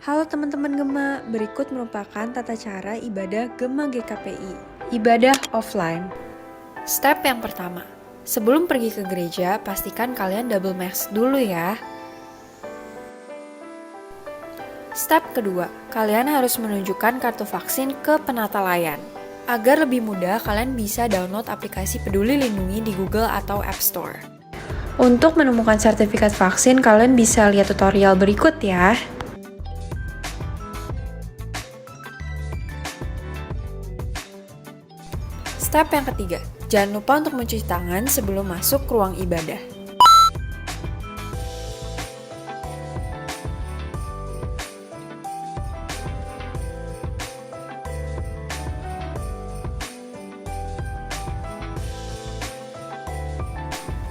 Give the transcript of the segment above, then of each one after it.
Halo teman-teman Gema, berikut merupakan tata cara ibadah Gema GKPI. Ibadah offline. Step yang pertama, sebelum pergi ke gereja, pastikan kalian double mask dulu ya. Step kedua, kalian harus menunjukkan kartu vaksin ke penata layan. Agar lebih mudah, kalian bisa download aplikasi Peduli Lindungi di Google atau App Store. Untuk menemukan sertifikat vaksin, kalian bisa lihat tutorial berikut ya. Step yang ketiga, jangan lupa untuk mencuci tangan sebelum masuk ke ruang ibadah.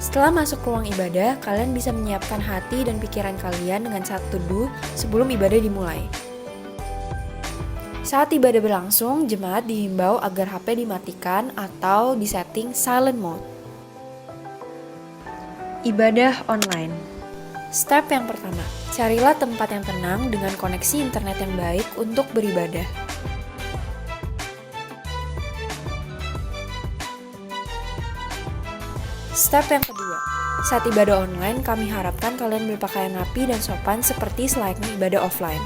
Setelah masuk ke ruang ibadah, kalian bisa menyiapkan hati dan pikiran kalian dengan saat teduh sebelum ibadah dimulai. Saat ibadah berlangsung, jemaat dihimbau agar HP dimatikan atau disetting silent mode. Ibadah online. Step yang pertama, carilah tempat yang tenang dengan koneksi internet yang baik untuk beribadah. Step yang kedua, saat ibadah online, kami harapkan kalian berpakaian rapi dan sopan seperti selayaknya ibadah offline.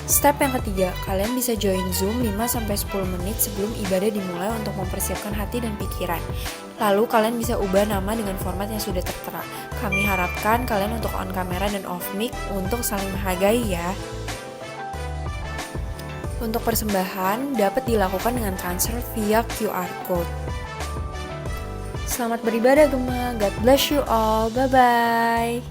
Step yang ketiga, kalian bisa join Zoom 5-10 menit sebelum ibadah dimulai untuk mempersiapkan hati dan pikiran. Lalu kalian bisa ubah nama dengan format yang sudah tertera. Kami harapkan kalian untuk on kamera dan off mic untuk saling menghargai ya. Untuk persembahan dapat dilakukan dengan transfer via QR code. Selamat beribadah Gema, God bless you all, bye-bye.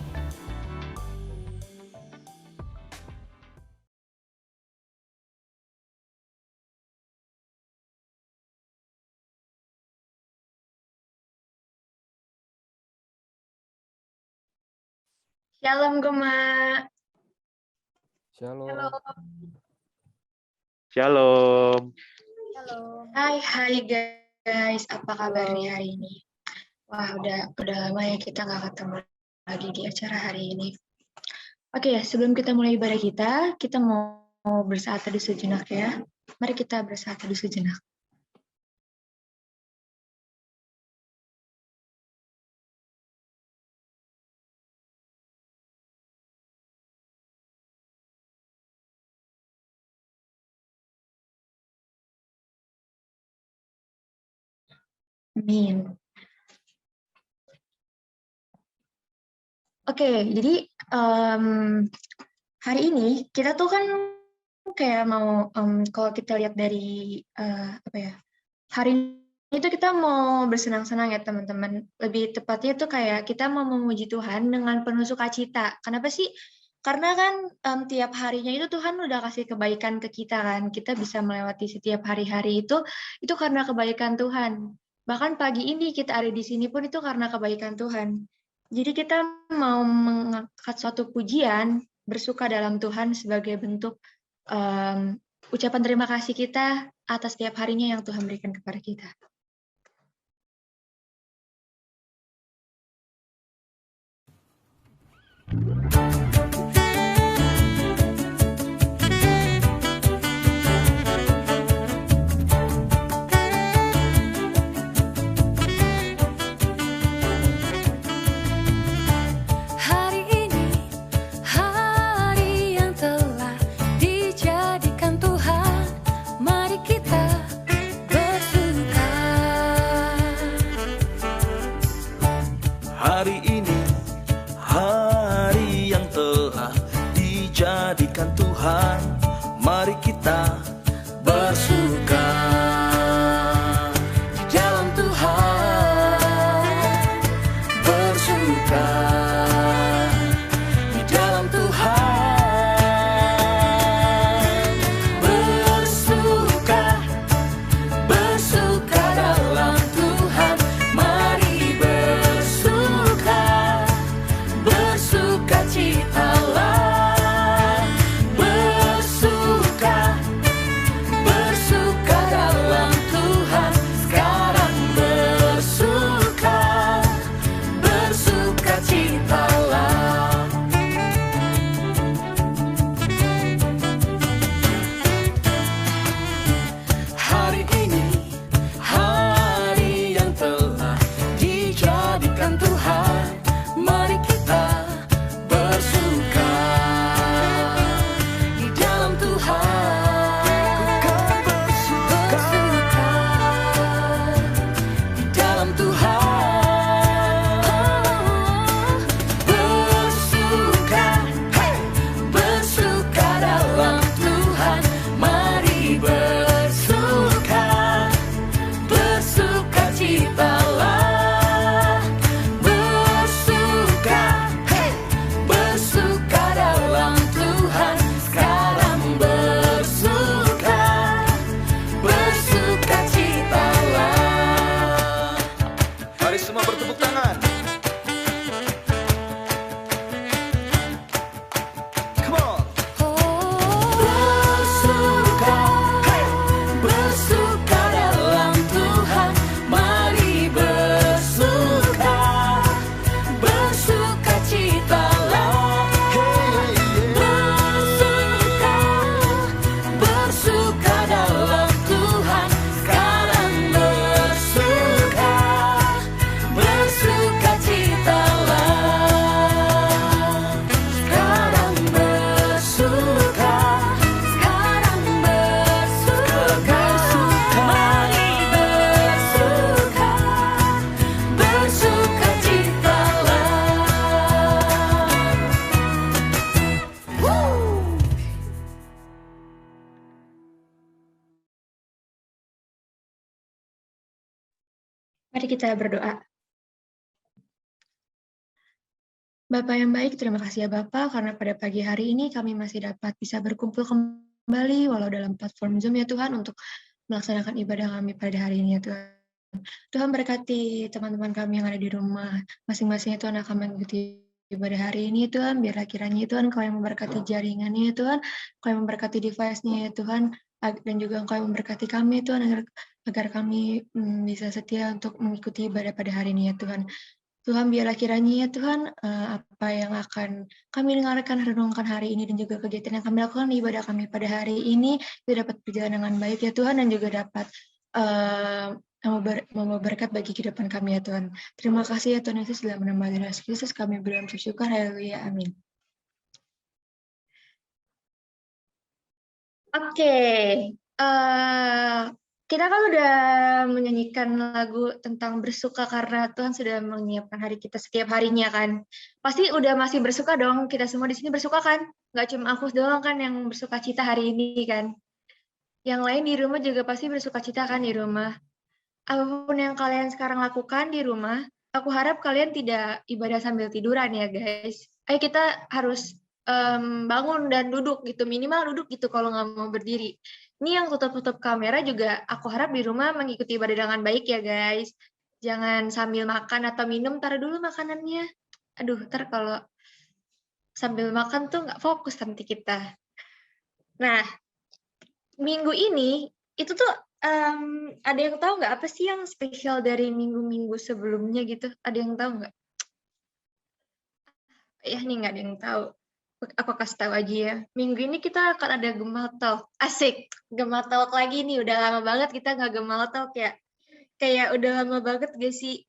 Shalom Gema. Shalom. Halo. Shalom. Hai guys, apa kabarnya hari ini? Wah, udah lama ya kita nggak ketemu lagi di acara hari ini. Oke, sebelum kita mulai ibadah kita mau bersaat teduh sejenak ya. Mari kita bersaat teduh sejenak. Amin. Oke, jadi hari ini kita tuh kan kayak mau kalau kita lihat dari hari ini tuh kita mau bersenang-senang ya teman-teman. Lebih tepatnya tuh kayak kita mau memuji Tuhan dengan penuh sukacita. Kenapa sih? Karena kan tiap harinya itu Tuhan udah kasih kebaikan ke kita kan. Kita bisa melewati setiap hari-hari itu karena kebaikan Tuhan. Bahkan pagi ini kita ada di sini pun itu karena kebaikan Tuhan. Jadi kita mau mengangkat suatu pujian, bersuka dalam Tuhan sebagai bentuk ucapan terima kasih kita atas setiap harinya yang Tuhan berikan kepada kita. Hari ini, hari yang telah dijadikan Tuhan, mari kita bersuka. Hari ini, hari yang telah dijadikan Tuhan, mari kita bersuka. Di dalam Tuhan, bersuka. Di dalam Tuhan, bersuka. Bersuka dalam Tuhan, mari bersuka. Mari kita berdoa. Bapa yang baik, terima kasih ya Bapa, karena pada pagi hari ini kami masih dapat bisa berkumpul kembali, walau dalam platform Zoom ya Tuhan, untuk melaksanakan ibadah kami pada hari ini ya Tuhan. Tuhan berkati teman-teman kami yang ada di rumah, masing-masing Tuhan akan mengikuti ibadah hari ini Tuhan, biarlah kiranya Tuhan Engkau yang memberkati jaringannya ya Tuhan, Engkau yang memberkati device-nya ya Tuhan, dan juga Engkau yang memberkati kami Tuhan, agar kami bisa setia untuk mengikuti ibadah pada hari ini ya Tuhan. Tuhan, biarlah kiranya ya Tuhan, apa yang akan kami dengarkan, renungkan hari ini, dan juga kegiatan yang kami lakukan di ibadah kami pada hari ini, itu dapat berjalan dengan baik ya Tuhan, dan juga dapat membawa berkat bagi kehidupan kami ya Tuhan. Terima kasih ya Tuhan Yesus, dalam nama Yesus Kristus kami berdoa bersyukur, haleluya, amin. Oke, kita kan udah menyanyikan lagu tentang bersuka karena Tuhan sudah menyiapkan hari kita setiap harinya kan. Pasti udah masih bersuka dong, kita semua di sini bersuka kan? Nggak cuma aku doang kan yang bersuka cita hari ini kan. Yang lain di rumah juga pasti bersuka cita kan di rumah. Apapun yang kalian sekarang lakukan di rumah, aku harap kalian tidak ibadah sambil tiduran ya guys. Ayo kita harus bangun dan duduk gitu, minimal duduk gitu kalau nggak mau berdiri. Ini yang tutup-tutup kamera juga aku harap di rumah mengikuti ibadah dengan baik ya guys. Jangan sambil makan atau minum, taruh dulu makanannya. Aduh, ntar kalau sambil makan tuh nggak fokus nanti kita. Nah, minggu ini itu tuh ada yang tahu nggak apa sih yang spesial dari minggu-minggu sebelumnya gitu? Ada yang tahu nggak? Ya nih nggak ada yang tahu. Aku kasih tahu aja ya. Minggu ini kita akan ada Gemal Talk. Asik, Gemal Talk lagi nih. Udah lama banget kita nggak Gemal Talk ya. Kayak udah lama banget gak sih?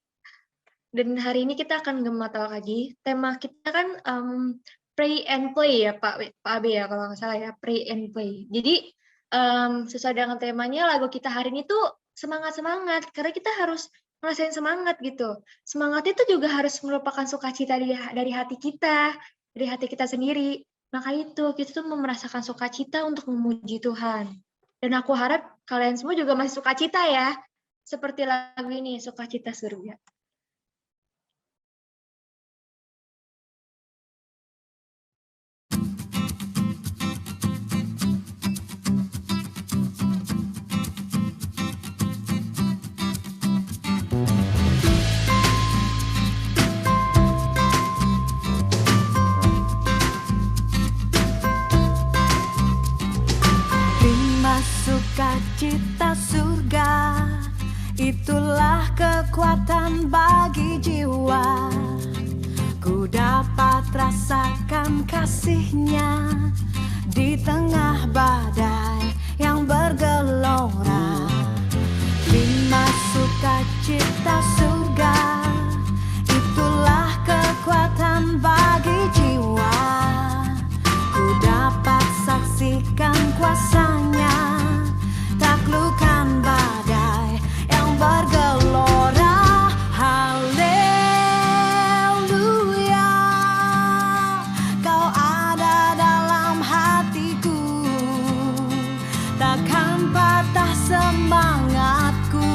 Dan hari ini kita akan Gemal Talk lagi. Tema kita kan pray and play ya Pak Abe ya kalau nggak salah ya. Pray and play. Jadi sesuai dengan temanya lagu kita hari ini tuh semangat-semangat. Karena kita harus ngerasain semangat gitu. Semangat itu juga harus merupakan sukacita dari hati kita. Dari hati kita sendiri. Maka itu, kita tuh merasakan sukacita untuk memuji Tuhan. Dan aku harap kalian semua juga masih sukacita ya. Seperti lagu ini, Sukacita Surga. Sukacita surga, itulah kekuatan bagi jiwa. Ku dapat rasakan kasih-Nya di tengah badai yang bergelora. Lima sukacita surga, itulah kekuatan bagi jiwa. Ku dapat saksikan kuasa-Nya, taklukkan badai yang bergelora. Haleluya, Kau ada dalam hatiku, takkan patah semangatku,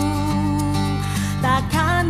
takkan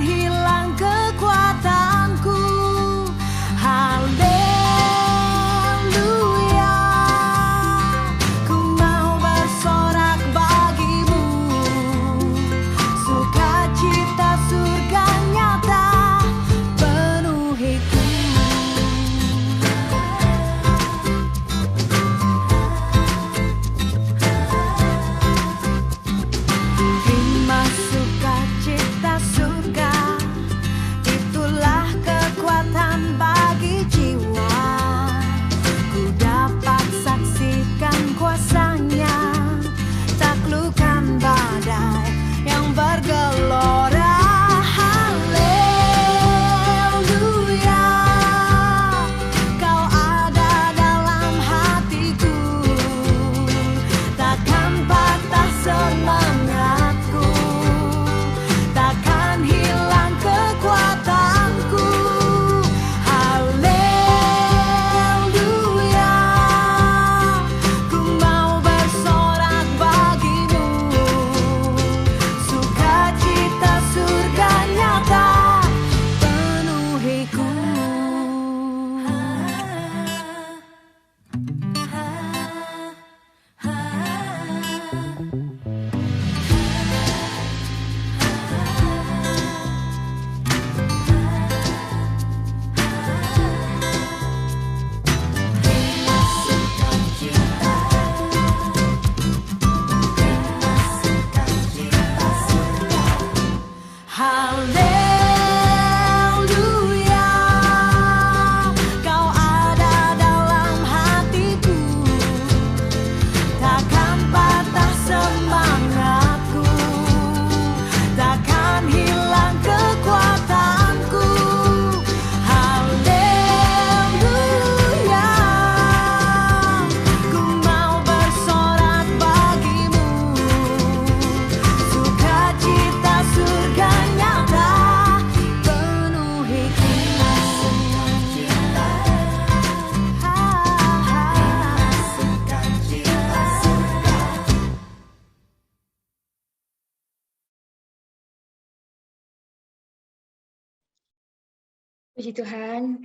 Puji Tuhan,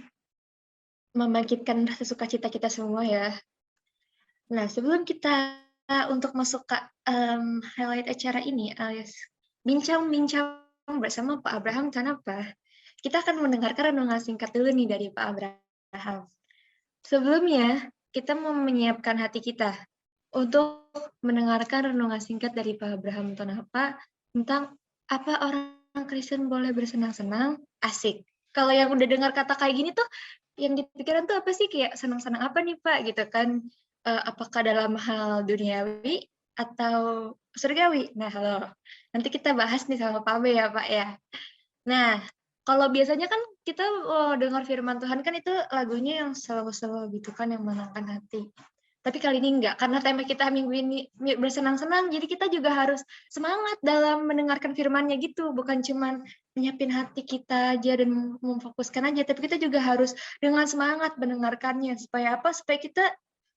membangkitkan rasa sukacita kita semua ya. Nah, sebelum kita untuk masuk ke highlight acara ini, alias bincang-bincang bersama Pak Abraham Tanapa, kita akan mendengarkan renungan singkat dulu nih dari Pak Abraham. Sebelumnya, kita mau menyiapkan hati kita untuk mendengarkan renungan singkat dari Pak Abraham Tanapa tentang apa orang Kristen boleh bersenang-senang, asik. Kalau yang udah dengar kata kayak gini tuh, yang dipikiran tuh apa sih, kayak senang-senang apa nih Pak, gitu kan. Apakah dalam hal duniawi atau surgawi? Nah, halo. Nanti kita bahas nih sama Pak B ya Pak ya. Nah, kalau biasanya kan kita dengar firman Tuhan kan itu lagunya yang slow-slow gitu kan, yang menenangkan hati. Tapi kali ini enggak, karena tema kita minggu ini bersenang-senang, jadi kita juga harus semangat dalam mendengarkan firman-Nya gitu, bukan cuman nyiapin hati kita aja dan memfokuskan aja, tapi kita juga harus dengan semangat mendengarkannya. Supaya apa? Supaya kita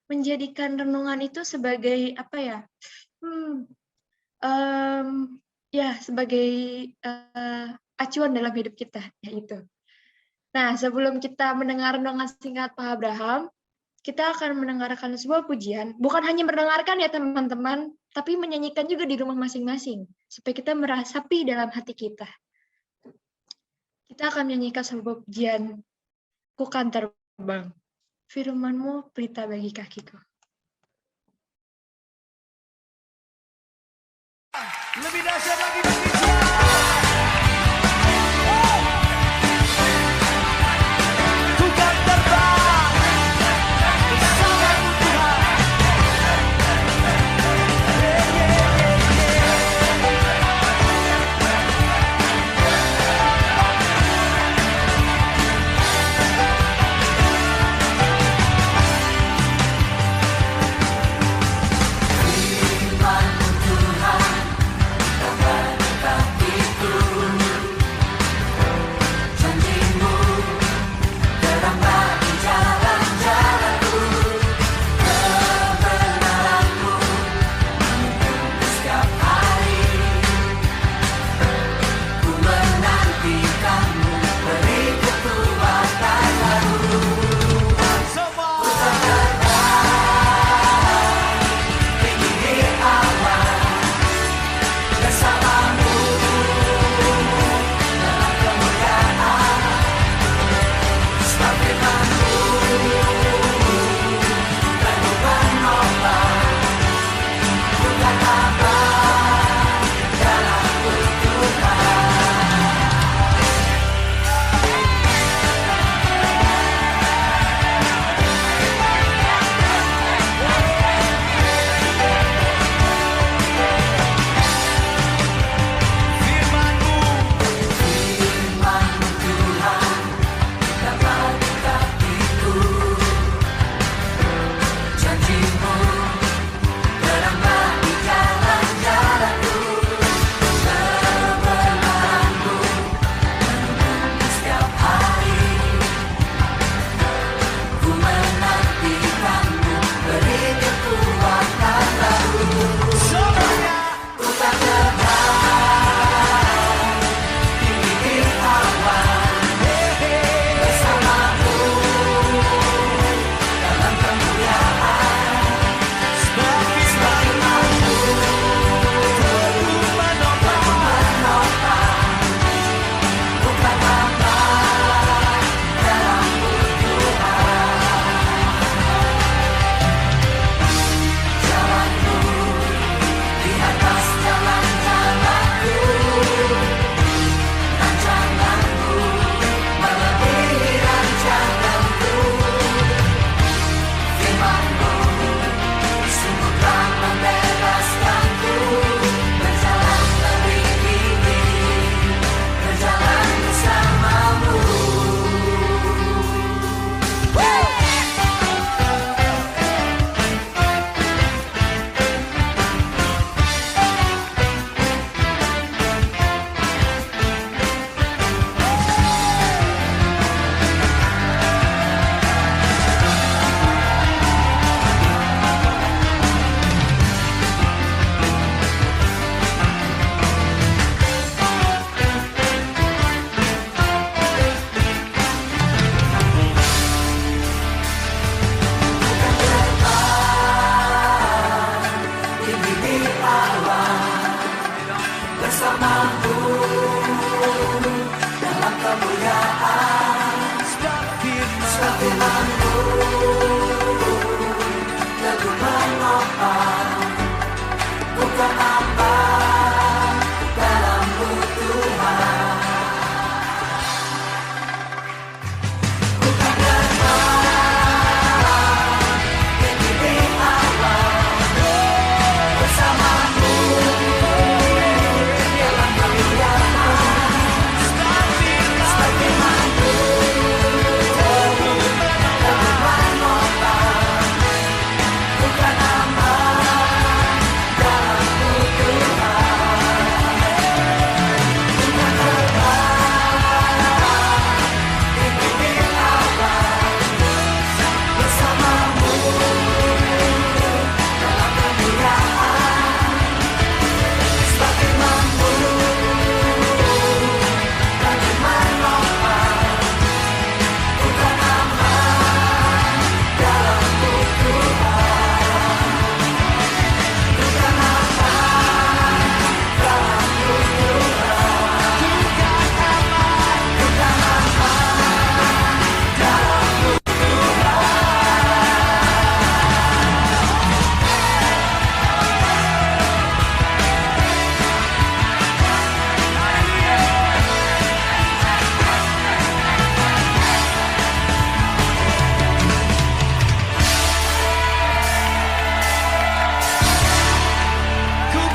menjadikan renungan itu sebagai apa ya? Sebagai acuan dalam hidup kita, yaitu. Nah, sebelum kita mendengar renungan singkat Pak Abraham, kita akan mendengarkan sebuah pujian. Bukan hanya mendengarkan ya teman-teman, tapi menyanyikan juga di rumah masing-masing, supaya kita merasapi dalam hati kita. Kita akan menyanyikan sebuah pujian, Ku kan terbang. Firman-Mu berita bagi kakiku. Lebih dahsyat lagi bagi Ku kan terbang bersamamu Tuhan. Sebab firman ku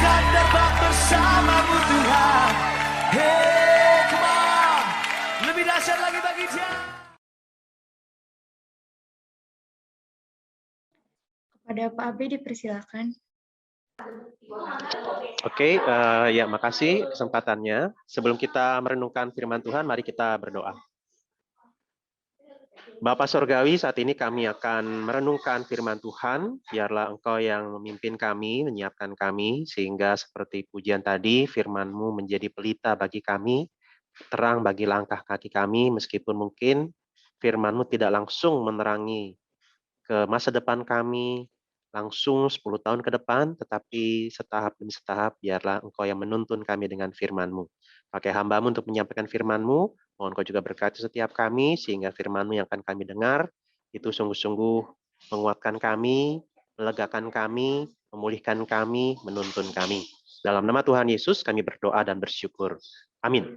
kan terbang bersamamu Tuhan. Hey, come on. Lebih dahsyat lagi bagi dia. Kepada Pak Abe dipersilakan. Oke, ya makasih kesempatannya. Sebelum kita merenungkan firman Tuhan, mari kita berdoa. Bapa Surgawi, saat ini kami akan merenungkan firman Tuhan. Biarlah Engkau yang memimpin kami, menyiapkan kami, sehingga seperti pujian tadi, firman-Mu menjadi pelita bagi kami, terang bagi langkah kaki kami, meskipun mungkin firman-Mu tidak langsung menerangi ke masa depan kami, langsung 10 tahun ke depan, tetapi setahap demi setahap, biarlah Engkau yang menuntun kami dengan firman-Mu. Pakai hamba-Mu untuk menyampaikan firman-Mu, mohon Kau juga berkati setiap kami, sehingga firman-Mu yang akan kami dengar, itu sungguh-sungguh menguatkan kami, melegakan kami, memulihkan kami, menuntun kami. Dalam nama Tuhan Yesus, kami berdoa dan bersyukur. Amin.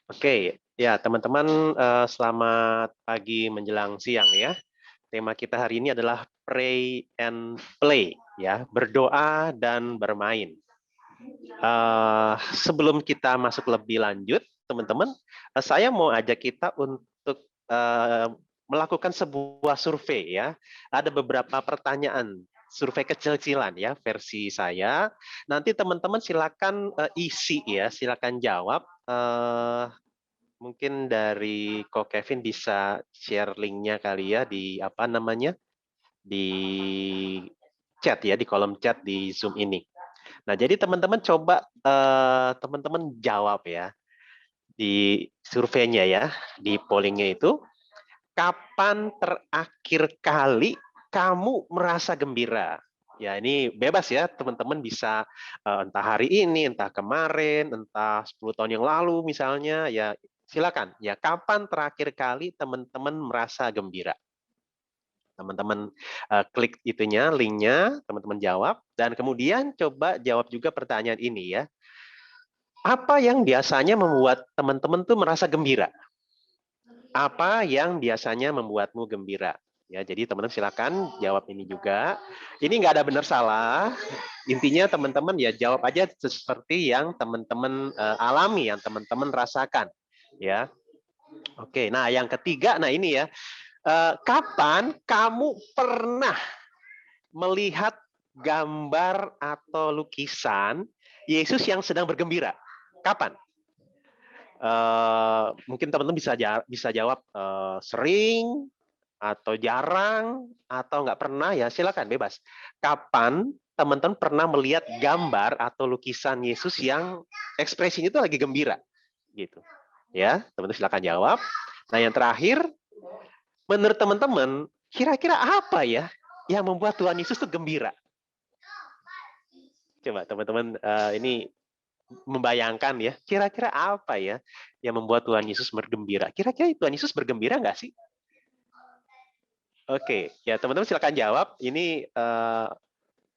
Oke, ya teman-teman, selamat pagi menjelang siang ya. Tema kita hari ini adalah pray and play, ya, berdoa dan bermain. Sebelum kita masuk lebih lanjut, teman-teman, saya mau ajak kita untuk melakukan sebuah survei, ya. Ada beberapa pertanyaan, survei kecil-kecilan ya, versi saya. Nanti teman-teman silakan isi ya, silakan jawab. Mungkin dari Ko Kevin bisa share linknya kali ya di apa namanya, di chat ya, di kolom chat di Zoom ini. Nah, jadi teman-teman coba teman-teman jawab ya di surveinya ya, di pollingnya itu, kapan terakhir kali kamu merasa gembira? Ya, ini bebas ya, teman-teman bisa entah hari ini, entah kemarin, entah 10 tahun yang lalu misalnya, ya silakan. Ya, kapan terakhir kali teman-teman merasa gembira? Teman-teman klik itunya, linknya, teman-teman jawab, dan kemudian coba jawab juga pertanyaan ini ya. Apa yang biasanya membuat teman-teman tuh merasa gembira? Apa yang biasanya membuatmu gembira? Ya, jadi teman-teman silakan jawab ini juga. Ini nggak ada benar salah. Intinya teman-teman ya jawab aja seperti yang teman-teman alami, yang teman-teman rasakan. Ya, oke. Nah, yang ketiga, nah ini ya, kapan kamu pernah melihat gambar atau lukisan Yesus yang sedang bergembira? Kapan? Mungkin teman-teman bisa jawab sering atau jarang atau nggak pernah ya, silakan bebas. Kapan teman-teman pernah melihat gambar atau lukisan Yesus yang ekspresinya itu lagi gembira? Gitu. Ya, teman-teman silakan jawab. Nah, yang terakhir, menurut teman-teman, kira-kira apa ya yang membuat Tuhan Yesus itu gembira? Coba teman-teman ini membayangkan ya, kira-kira apa ya yang membuat Tuhan Yesus bergembira? Kira-kira Tuhan Yesus bergembira nggak sih? Oke, ya teman-teman silakan jawab. Ini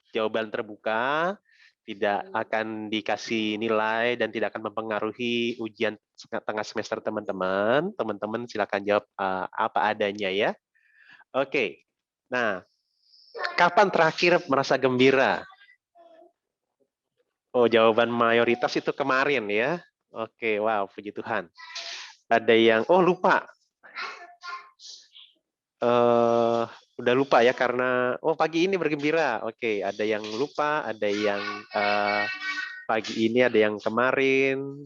jawaban terbuka, tidak akan dikasih nilai dan tidak akan mempengaruhi ujian tengah semester teman-teman. Teman-teman silakan jawab apa adanya ya. Oke, nah kapan terakhir merasa gembira? Oh, jawaban mayoritas itu kemarin ya. Oke, wow, puji Tuhan. Ada yang, oh lupa. Udah lupa ya karena, oh pagi ini bergembira. Oke, ada yang lupa, ada yang pagi ini, ada yang kemarin.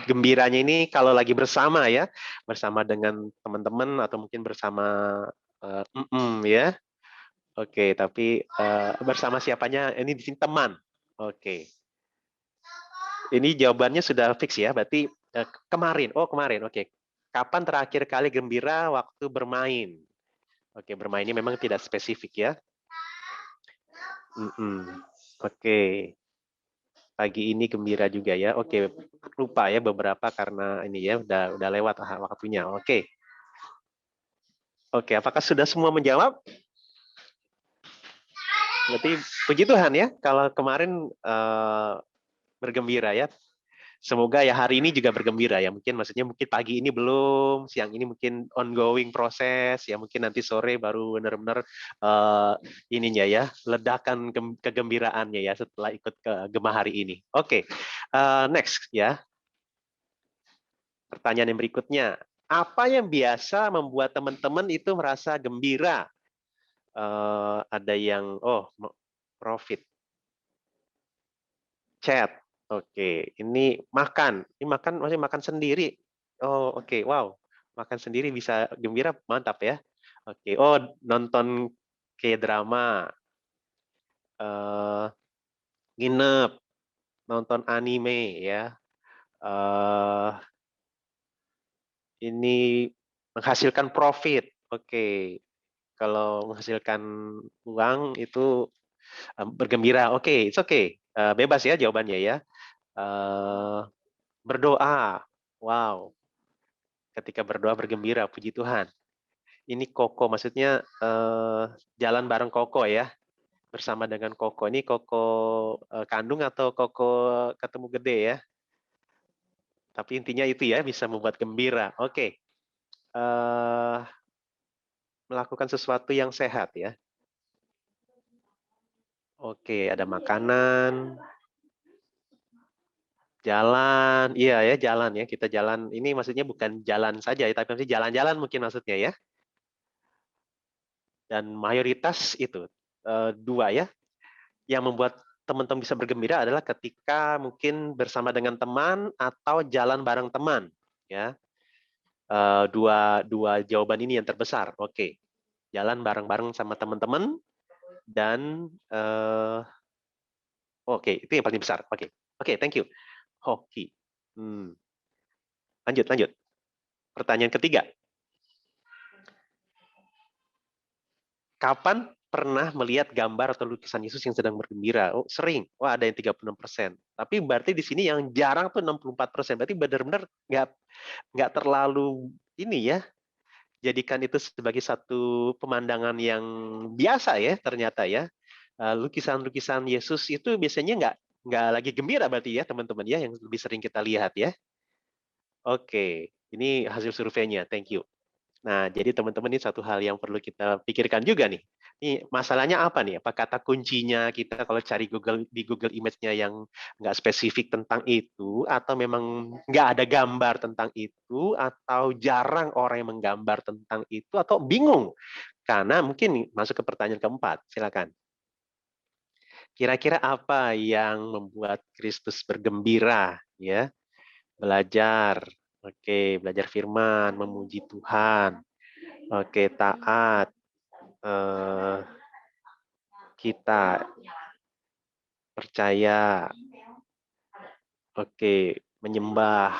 Gembiranya ini kalau lagi bersama ya, bersama dengan teman-teman atau mungkin bersama ya. Oke, tapi bersama siapanya? Ini di sini teman. Oke. Ini jawabannya sudah fix ya, berarti kemarin. Oh, kemarin. Oke. Kapan terakhir kali gembira waktu bermain? Oke, bermain ini memang tidak spesifik ya. Oke. Pagi ini gembira juga ya. Oke, lupa ya beberapa karena ini ya udah lewat waktunya. Oke. Oke, apakah sudah semua menjawab? Berarti puji Tuhan ya, kalau kemarin bergembira ya. Semoga ya hari ini juga bergembira ya. Mungkin mungkin pagi ini belum, siang ini mungkin ongoing proses, ya mungkin nanti sore baru benar-benar ininya ya, ledakan kegembiraannya ya setelah ikut ke Gema hari ini. Oke, next ya. Pertanyaan yang berikutnya, apa yang biasa membuat teman-teman itu merasa gembira? Ada yang, profit, chat. Oke, ini makan. Ini masih makan sendiri. Oh, oke. Wow. Makan sendiri bisa gembira, mantap ya. Oke. Oh, nonton K-drama. Nginep, nonton anime ya. Ini menghasilkan profit. Oke. Kalau menghasilkan uang itu bergembira. Oke, it's okay. Bebas ya jawabannya ya. Berdoa. Wow. Ketika berdoa bergembira, puji Tuhan. Ini koko, maksudnya jalan bareng koko ya, bersama dengan koko. Ini koko kandung atau koko ketemu gede ya. Tapi intinya itu ya, bisa membuat gembira. Oke. Melakukan sesuatu yang sehat ya. Oke, ada makanan, jalan, iya ya jalan ya, kita jalan. Ini maksudnya bukan jalan saja ya, tapi maksudnya jalan-jalan mungkin maksudnya ya. Dan mayoritas itu dua ya, yang membuat teman-teman bisa bergembira adalah ketika mungkin bersama dengan teman atau jalan bareng teman ya. Dua jawaban ini yang terbesar. Oke, jalan bareng-bareng sama teman-teman dan oke, itu yang paling besar. Oke, thank you. Hoki. Lanjut. Pertanyaan ketiga. Kapan pernah melihat gambar atau lukisan Yesus yang sedang bergembira? Oh, sering. Wah, ada yang 36%. Tapi berarti di sini yang jarang tuh 64%. Berarti benar-benar nggak terlalu ini ya. Jadikan itu sebagai satu pemandangan yang biasa ya ternyata ya. Lukisan-lukisan Yesus itu biasanya nggak lagi gembira berarti ya teman-teman ya, yang lebih sering kita lihat ya. Oke, ini hasil surveinya. Thank you. Nah, jadi teman-teman ini satu hal yang perlu kita pikirkan juga nih. Ini masalahnya apa nih? Apa kata kuncinya kita kalau cari di Google Image-nya yang nggak spesifik tentang itu, atau memang nggak ada gambar tentang itu, atau jarang orang yang menggambar tentang itu, atau bingung? Karena mungkin masuk ke pertanyaan keempat. Silakan. Kira-kira apa yang membuat Kristus bergembira? Ya, belajar. Oke, belajar firman, memuji Tuhan. Oke, taat. Kita percaya. Oke, menyembah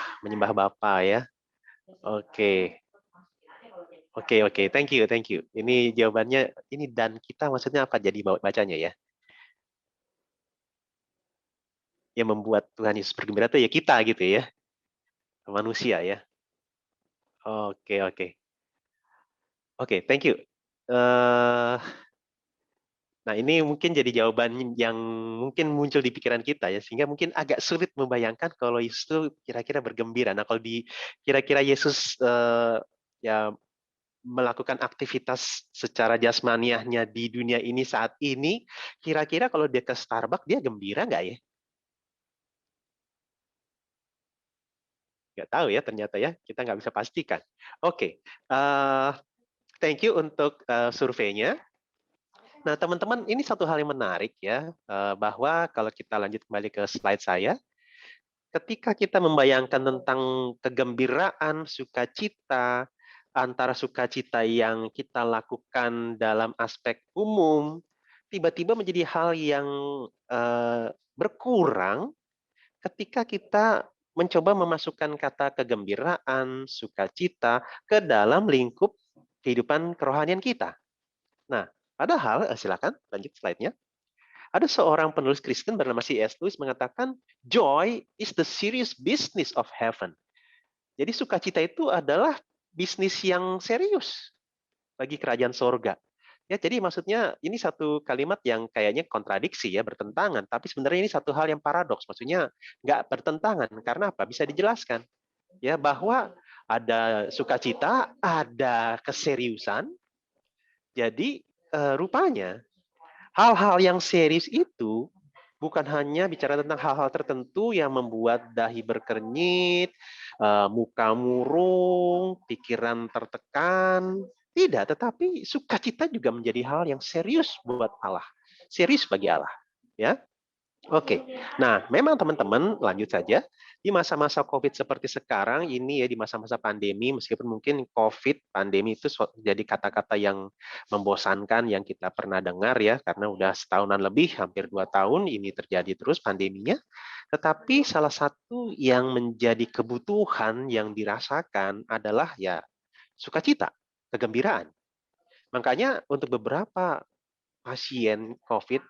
Bapa ya. Oke. Oke, thank you. Ini jawabannya, ini dan kita maksudnya apa jadi bacanya ya? yang membuat Tuhan Yesus bergembira itu ya kita gitu ya, manusia ya. Oke, oke. Oke, thank you. Nah, ini mungkin jadi jawaban yang mungkin muncul di pikiran kita ya, sehingga mungkin agak sulit membayangkan kalau Yesus itu kira-kira bergembira. Nah, kalau kira-kira Yesus ya melakukan aktivitas secara jasmaniahnya di dunia ini saat ini, kira-kira kalau dia ke Starbucks dia gembira nggak ya? Nggak tahu ya ternyata ya, kita nggak bisa pastikan. Oke, thank you untuk surveinya. Nah, teman-teman, ini satu hal yang menarik ya, bahwa kalau kita lanjut kembali ke slide saya, ketika kita membayangkan tentang kegembiraan, sukacita, antara sukacita yang kita lakukan dalam aspek umum, tiba-tiba menjadi hal yang berkurang ketika kita mencoba memasukkan kata kegembiraan, sukacita ke dalam lingkup kehidupan kerohanian kita. Nah, padahal, silakan lanjut slide-nya. Ada seorang penulis Kristen bernama C.S. Lewis mengatakan, joy is the serious business of heaven. Jadi sukacita itu adalah bisnis yang serius bagi kerajaan sorga. Ya, jadi maksudnya ini satu kalimat yang kayaknya kontradiksi ya, bertentangan. Tapi sebenarnya ini satu hal yang paradoks. Maksudnya nggak bertentangan. Karena apa? Bisa dijelaskan. Ya, bahwa ada sukacita, ada keseriusan. Jadi rupanya hal-hal yang serius itu bukan hanya bicara tentang hal-hal tertentu yang membuat dahi berkernyit, muka murung, pikiran tertekan. Tidak, tetapi sukacita juga menjadi hal yang serius buat Allah. Serius bagi Allah. Ya. Oke, nah memang teman-teman lanjut saja di masa-masa COVID seperti sekarang ini ya, di masa-masa pandemi, meskipun mungkin COVID pandemi itu jadi kata-kata yang membosankan yang kita pernah dengar ya, karena udah setahunan lebih, hampir 2 tahun ini terjadi terus pandeminya. Tetapi salah satu yang menjadi kebutuhan yang dirasakan adalah ya sukacita, kegembiraan. Makanya untuk beberapa pasien COVID,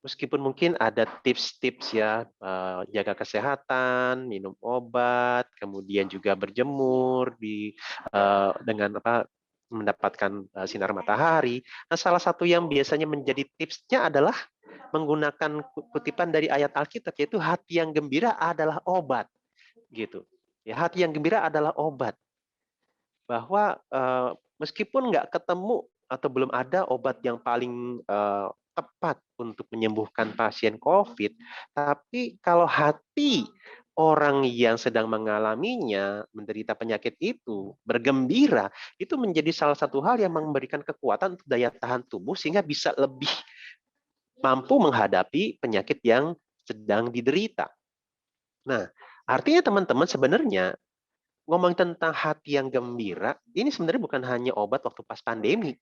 meskipun mungkin ada tips-tips ya, jaga kesehatan, minum obat, kemudian juga berjemur dengan mendapatkan sinar matahari. Nah, salah satu yang biasanya menjadi tipsnya adalah menggunakan kutipan dari ayat Alkitab, yaitu hati yang gembira adalah obat, gitu. Ya, hati yang gembira adalah obat. Bahwa meskipun nggak ketemu atau belum ada obat yang paling tepat untuk menyembuhkan pasien COVID, tapi kalau hati orang yang sedang mengalaminya, menderita penyakit itu, bergembira, itu menjadi salah satu hal yang memberikan kekuatan untuk daya tahan tubuh sehingga bisa lebih mampu menghadapi penyakit yang sedang diderita. Nah, artinya teman-teman sebenarnya ngomong tentang hati yang gembira, ini sebenarnya bukan hanya obat waktu pas pandemi,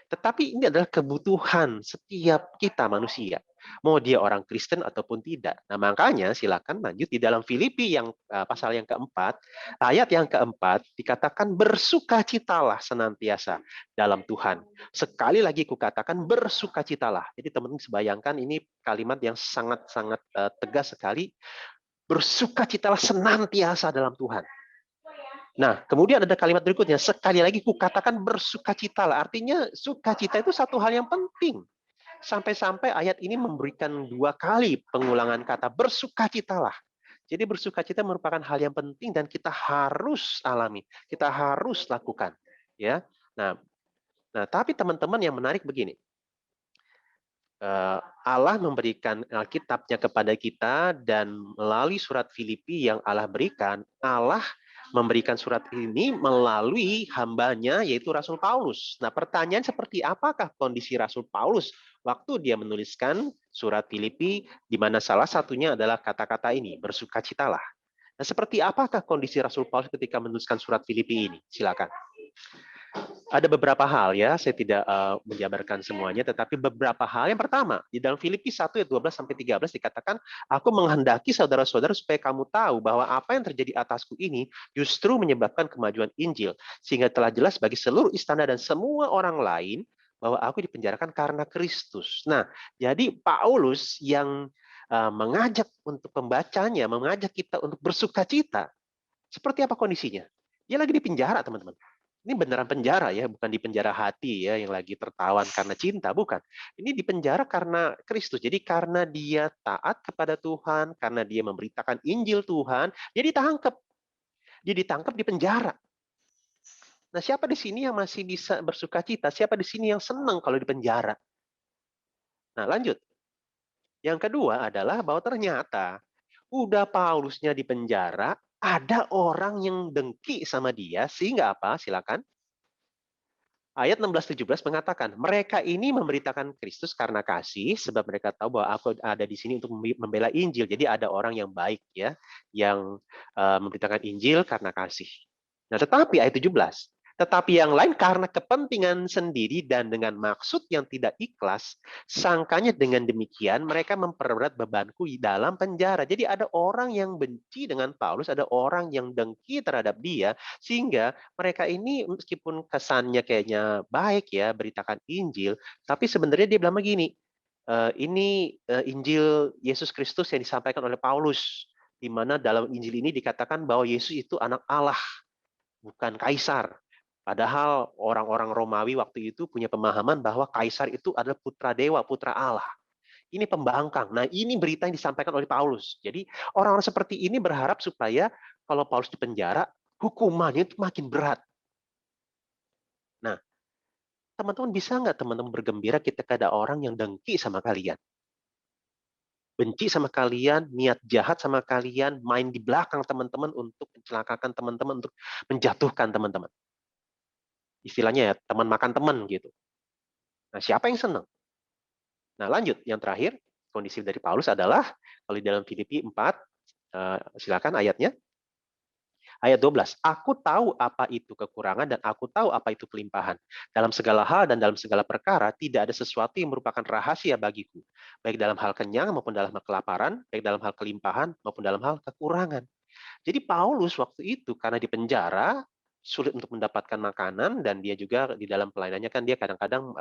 tetapi ini adalah kebutuhan setiap kita manusia, mau dia orang Kristen ataupun tidak. Nah, makanya silakan lanjut di dalam Filipi yang pasal yang keempat, ayat yang keempat dikatakan bersukacitalah senantiasa dalam Tuhan. Sekali lagi kukatakan bersukacitalah. Jadi teman-teman bayangkan ini kalimat yang sangat-sangat tegas sekali. Bersukacitalah senantiasa dalam Tuhan. Nah, kemudian ada kalimat berikutnya, sekali lagi kukatakan bersukacitalah. Artinya sukacita itu satu hal yang penting. Sampai-sampai ayat ini memberikan 2 kali pengulangan kata bersukacitalah. Jadi bersukacita merupakan hal yang penting dan kita harus alami, kita harus lakukan. Ya. Nah, tapi teman-teman yang menarik begini. Allah memberikan Alkitabnya kepada kita dan melalui surat Filipi yang Allah berikan, Allah memberikan surat ini melalui hambanya yaitu Rasul Paulus. Nah, pertanyaan seperti apakah kondisi Rasul Paulus waktu dia menuliskan surat Filipi, di mana salah satunya adalah kata-kata ini, bersukacitalah. Nah, seperti apakah kondisi Rasul Paulus ketika menuliskan surat Filipi ini? Silakan. Ada beberapa hal ya, saya tidak menjabarkan semuanya, tetapi beberapa hal. Yang pertama, di dalam Filipi 1 ayat 12-13 dikatakan, aku menghendaki saudara-saudara supaya kamu tahu bahwa apa yang terjadi atasku ini justru menyebabkan kemajuan Injil, sehingga telah jelas bagi seluruh istana dan semua orang lain bahwa aku dipenjarakan karena Kristus. Nah, jadi Paulus yang mengajak untuk pembacanya, mengajak kita untuk bersukacita. Seperti apa kondisinya? Dia lagi di penjara, teman-teman. Ini beneran penjara ya, bukan di penjara hati ya yang lagi tertawan karena cinta, bukan. Ini di penjara karena Kristus. Jadi karena dia taat kepada Tuhan, karena dia memberitakan Injil Tuhan, dia ditangkap. Dia ditangkap di penjara. Nah, siapa di sini yang masih bisa bersukacita? Siapa di sini yang senang kalau di penjara? Nah, lanjut. Yang kedua adalah bahwa ternyata udah Paulusnya di penjara, ada orang yang dengki sama dia, sehingga apa? Silakan. Ayat 16-17 mengatakan, mereka ini memberitakan Kristus karena kasih, sebab mereka tahu bahwa aku ada di sini untuk membela Injil. Jadi ada orang yang baik ya, yang memberitakan Injil karena kasih. Nah, tetapi ayat 17, tetapi yang lain karena kepentingan sendiri dan dengan maksud yang tidak ikhlas, sangkanya dengan demikian mereka memperberat bebanku di dalam penjara. Jadi ada orang yang benci dengan Paulus, ada orang yang dengki terhadap dia, sehingga mereka ini meskipun kesannya kayaknya baik ya, beritakan Injil, tapi sebenarnya dia bilang begini, ini Injil Yesus Kristus yang disampaikan oleh Paulus, di mana dalam Injil ini dikatakan bahwa Yesus itu anak Allah, bukan kaisar. Padahal orang-orang Romawi waktu itu punya pemahaman bahwa kaisar itu adalah putra dewa, putra Allah. Ini pembangkang. Nah, ini berita yang disampaikan oleh Paulus. Jadi orang-orang seperti ini berharap supaya kalau Paulus di penjara, hukumannya itu makin berat. Nah, teman-teman bisa nggak teman-teman bergembira ketika ada orang yang dengki sama kalian? Benci sama kalian, niat jahat sama kalian, main di belakang teman-teman untuk mencelakakan teman-teman, untuk menjatuhkan teman-teman. Istilahnya ya, teman makan teman gitu. Nah, siapa yang senang? Nah, lanjut. Yang terakhir, kondisi dari Paulus adalah, kalau di dalam Filipi 4, silakan ayatnya. Ayat 12, aku tahu apa itu kekurangan dan aku tahu apa itu kelimpahan. Dalam segala hal dan dalam segala perkara, tidak ada sesuatu yang merupakan rahasia bagiku. Baik dalam hal kenyang maupun dalam hal kelaparan, baik dalam hal kelimpahan maupun dalam hal kekurangan. Jadi Paulus waktu itu karena di penjara, sulit untuk mendapatkan makanan, dan dia juga di dalam pelayanannya kan dia kadang-kadang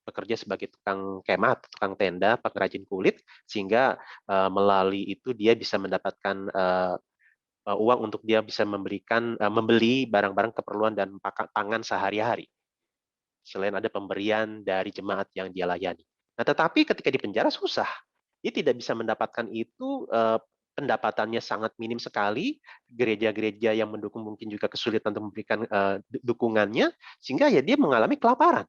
bekerja sebagai tukang kemah, tukang tenda, pengrajin kulit, sehingga melalui itu dia bisa mendapatkan uang untuk dia bisa membeli barang-barang keperluan dan pangan sehari-hari. Selain ada pemberian dari jemaat yang dia layani. Nah, tetapi ketika di penjara susah. Dia tidak bisa mendapatkan itu, pendapatannya sangat minim sekali, gereja-gereja yang mendukung mungkin juga kesulitan untuk memberikan dukungannya, sehingga ya dia mengalami kelaparan.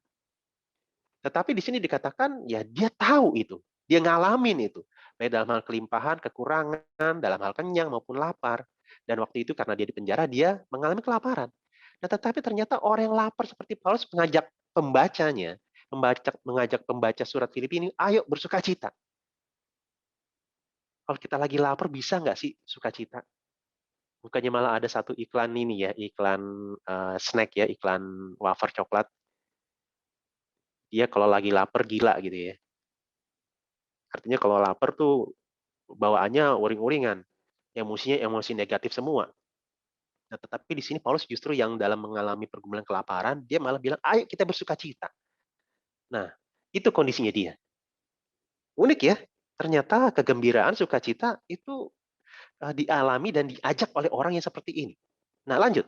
Tetapi di sini dikatakan ya dia tahu itu, dia ngalamin itu, baik dalam hal kelimpahan, kekurangan, dalam hal kenyang maupun lapar. Dan waktu itu karena dia di penjara, dia mengalami kelaparan. Nah, tetapi ternyata orang yang lapar seperti Paulus mengajak pembacanya, mengajak pembaca surat Filipi ini, ayo bersukacita. Kalau kita lagi lapar, bisa nggak sih sukacita? Bukannya malah ada satu iklan ini ya, iklan snack ya, iklan wafer coklat. Dia kalau lagi lapar gila gitu ya. Artinya kalau lapar tuh bawaannya uring-uringan, emosinya emosi negatif semua. Nah, tetapi di sini Paulus justru yang dalam mengalami pergumulan kelaparan, dia malah bilang, ayo kita bersukacita. Nah, itu kondisinya dia. Unik ya, ternyata kegembiraan, sukacita itu dialami dan diajak oleh orang yang seperti ini. Nah, lanjut.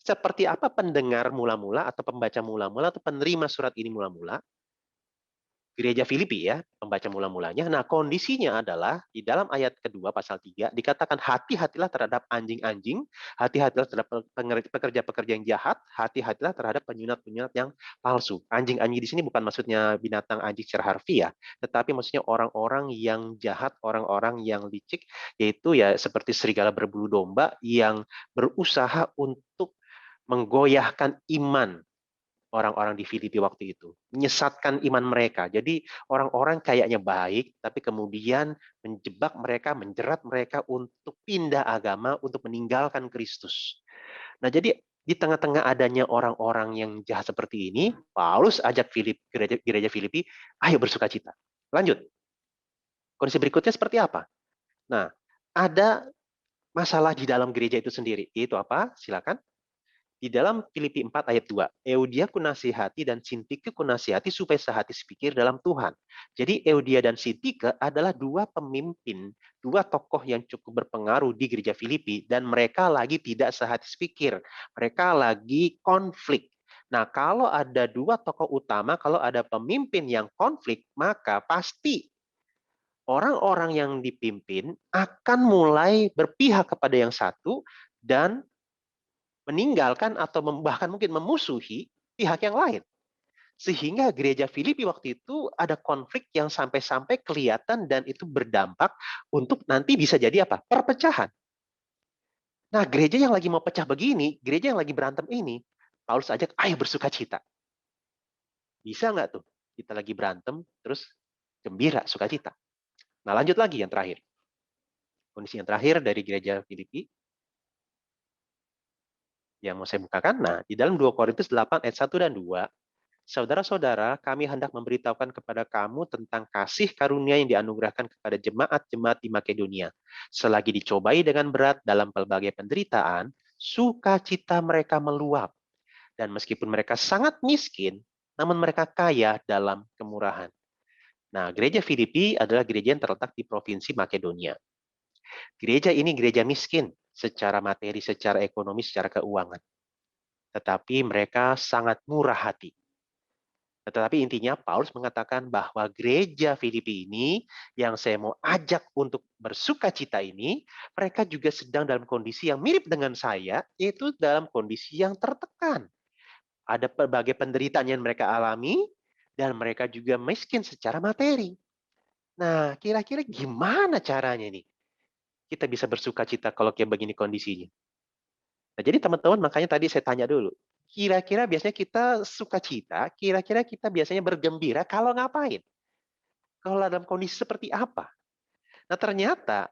Seperti apa pendengar mula-mula atau pembaca mula-mula atau penerima surat ini mula-mula? Gereja Filipi ya, pembaca mula-mulanya. Nah, kondisinya adalah di dalam ayat kedua pasal 3 dikatakan hati-hatilah terhadap anjing-anjing, hati-hatilah terhadap pekerja-pekerja yang jahat, hati-hatilah terhadap penyunat-penyunat yang palsu. Anjing-anjing di sini bukan maksudnya binatang anjing secara harfiah, tetapi maksudnya orang-orang yang jahat, orang-orang yang licik, yaitu ya seperti serigala berbulu domba yang berusaha untuk menggoyahkan iman orang-orang di Filipi waktu itu, menyesatkan iman mereka. Jadi orang-orang kayaknya baik, tapi kemudian menjebak mereka, menjerat mereka untuk pindah agama, untuk meninggalkan Kristus. Nah, jadi di tengah-tengah adanya orang-orang yang jahat seperti ini, Paulus ajak gereja Filipi, ayo bersukacita. Lanjut. Kondisi berikutnya seperti apa? Nah, ada masalah di dalam gereja itu sendiri. Itu apa? Silakan. Di dalam Filipi 4 ayat 2, Euodia kunasihati dan Sintike kunasihati supaya sehati sepikir dalam Tuhan. Jadi Euodia dan Sintike adalah dua pemimpin, dua tokoh yang cukup berpengaruh di gereja Filipi, dan mereka lagi tidak sehati sepikir. Mereka lagi konflik. Nah, kalau ada dua tokoh utama, kalau ada pemimpin yang konflik, maka pasti orang-orang yang dipimpin akan mulai berpihak kepada yang satu dan meninggalkan atau bahkan mungkin memusuhi pihak yang lain. Sehingga gereja Filipi waktu itu ada konflik yang sampai-sampai kelihatan dan itu berdampak untuk nanti bisa jadi apa? Perpecahan. Nah, gereja yang lagi mau pecah begini, gereja yang lagi berantem ini, Paulus ajak, ayo bersuka cita. Bisa nggak tuh? Kita lagi berantem, terus gembira, sukacita. Nah, lanjut lagi yang terakhir. Kondisi yang terakhir dari gereja Filipi, yang mau saya bukakan. Nah, di dalam 2 Korintus 8 ayat 1 dan 2, saudara-saudara, kami hendak memberitahukan kepada kamu tentang kasih karunia yang dianugerahkan kepada jemaat-jemaat di Makedonia. Selagi dicobai dengan berat dalam pelbagai penderitaan, sukacita mereka meluap. Dan meskipun mereka sangat miskin, namun mereka kaya dalam kemurahan. Nah, gereja Filipi adalah gereja yang terletak di provinsi Makedonia. Gereja ini gereja miskin secara materi, secara ekonomi, secara keuangan. Tetapi mereka sangat murah hati. Tetapi intinya Paulus mengatakan bahwa gereja Filipi ini yang saya mau ajak untuk bersukacita ini, mereka juga sedang dalam kondisi yang mirip dengan saya, yaitu dalam kondisi yang tertekan. Ada berbagai penderitaan yang mereka alami, dan mereka juga miskin secara materi. Nah, kira-kira gimana caranya nih? Kita bisa bersukacita kalau kayak begini kondisinya. Nah, jadi teman-teman makanya tadi saya tanya dulu. Kira-kira biasanya kita sukacita, kira-kira kita biasanya bergembira kalau ngapain? Kalau dalam kondisi seperti apa? Nah, ternyata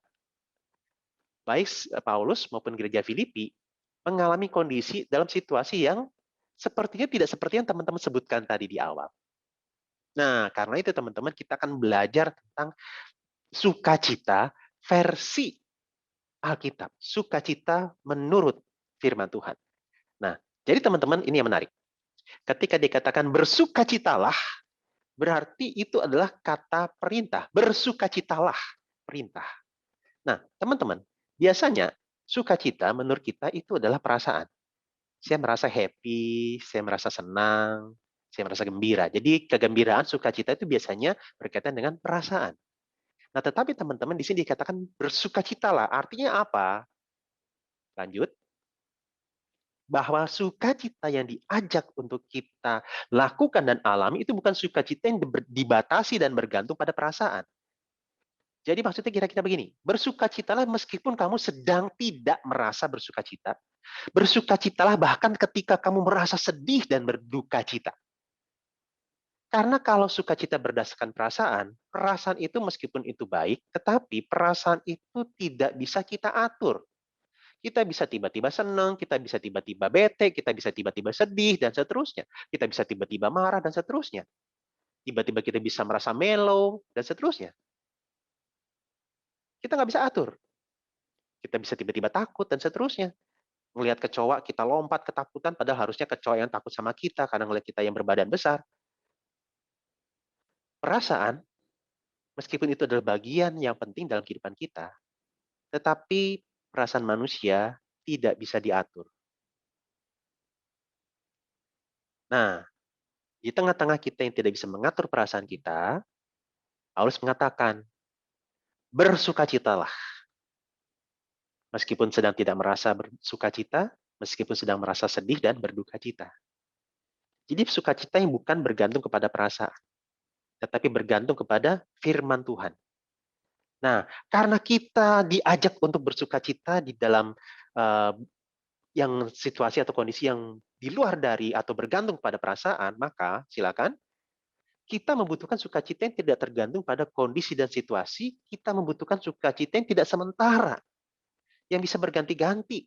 baik Paulus maupun gereja Filipi mengalami kondisi dalam situasi yang sepertinya tidak seperti yang teman-teman sebutkan tadi di awal. Nah, karena itu teman-teman kita akan belajar tentang sukacita versi Alkitab, sukacita menurut firman Tuhan. Nah, jadi teman-teman ini yang menarik. Ketika dikatakan bersukacitalah, berarti itu adalah kata perintah. Bersukacitalah, perintah. Nah, teman-teman, biasanya sukacita menurut kita itu adalah perasaan. Saya merasa happy, saya merasa senang, saya merasa gembira. Jadi kegembiraan, sukacita itu biasanya berkaitan dengan perasaan. Nah, tetapi teman-teman di sini dikatakan bersukacitalah. Artinya apa? Lanjut. Bahwa sukacita yang diajak untuk kita lakukan dan alami itu bukan sukacita yang dibatasi dan bergantung pada perasaan. Jadi maksudnya kira-kira begini, bersukacitalah meskipun kamu sedang tidak merasa bersukacita. Bersukacitalah bahkan ketika kamu merasa sedih dan berduka cita. Karena kalau sukacita berdasarkan perasaan, perasaan itu meskipun itu baik, tetapi perasaan itu tidak bisa kita atur. Kita bisa tiba-tiba senang, kita bisa tiba-tiba bete, kita bisa tiba-tiba sedih, dan seterusnya. Kita bisa tiba-tiba marah, dan seterusnya. Tiba-tiba kita bisa merasa mellow, dan seterusnya. Kita nggak bisa atur. Kita bisa tiba-tiba takut, dan seterusnya. Melihat kecoa, kita lompat ketakutan, padahal harusnya kecoa yang takut sama kita, karena melihat kita yang berbadan besar. Perasaan, meskipun itu adalah bagian yang penting dalam kehidupan kita, tetapi perasaan manusia tidak bisa diatur. Nah, di tengah-tengah kita yang tidak bisa mengatur perasaan kita, Paulus mengatakan, bersukacitalah. Meskipun sedang tidak merasa bersukacita, meskipun sedang merasa sedih dan berduka cita. Jadi sukacita yang bukan bergantung kepada perasaan, tetapi bergantung kepada firman Tuhan. Nah, karena kita diajak untuk bersukacita di dalam yang situasi atau kondisi yang di luar dari atau bergantung pada perasaan, maka silakan kita membutuhkan sukacita yang tidak tergantung pada kondisi dan situasi, kita membutuhkan sukacita yang tidak sementara, yang bisa berganti-ganti.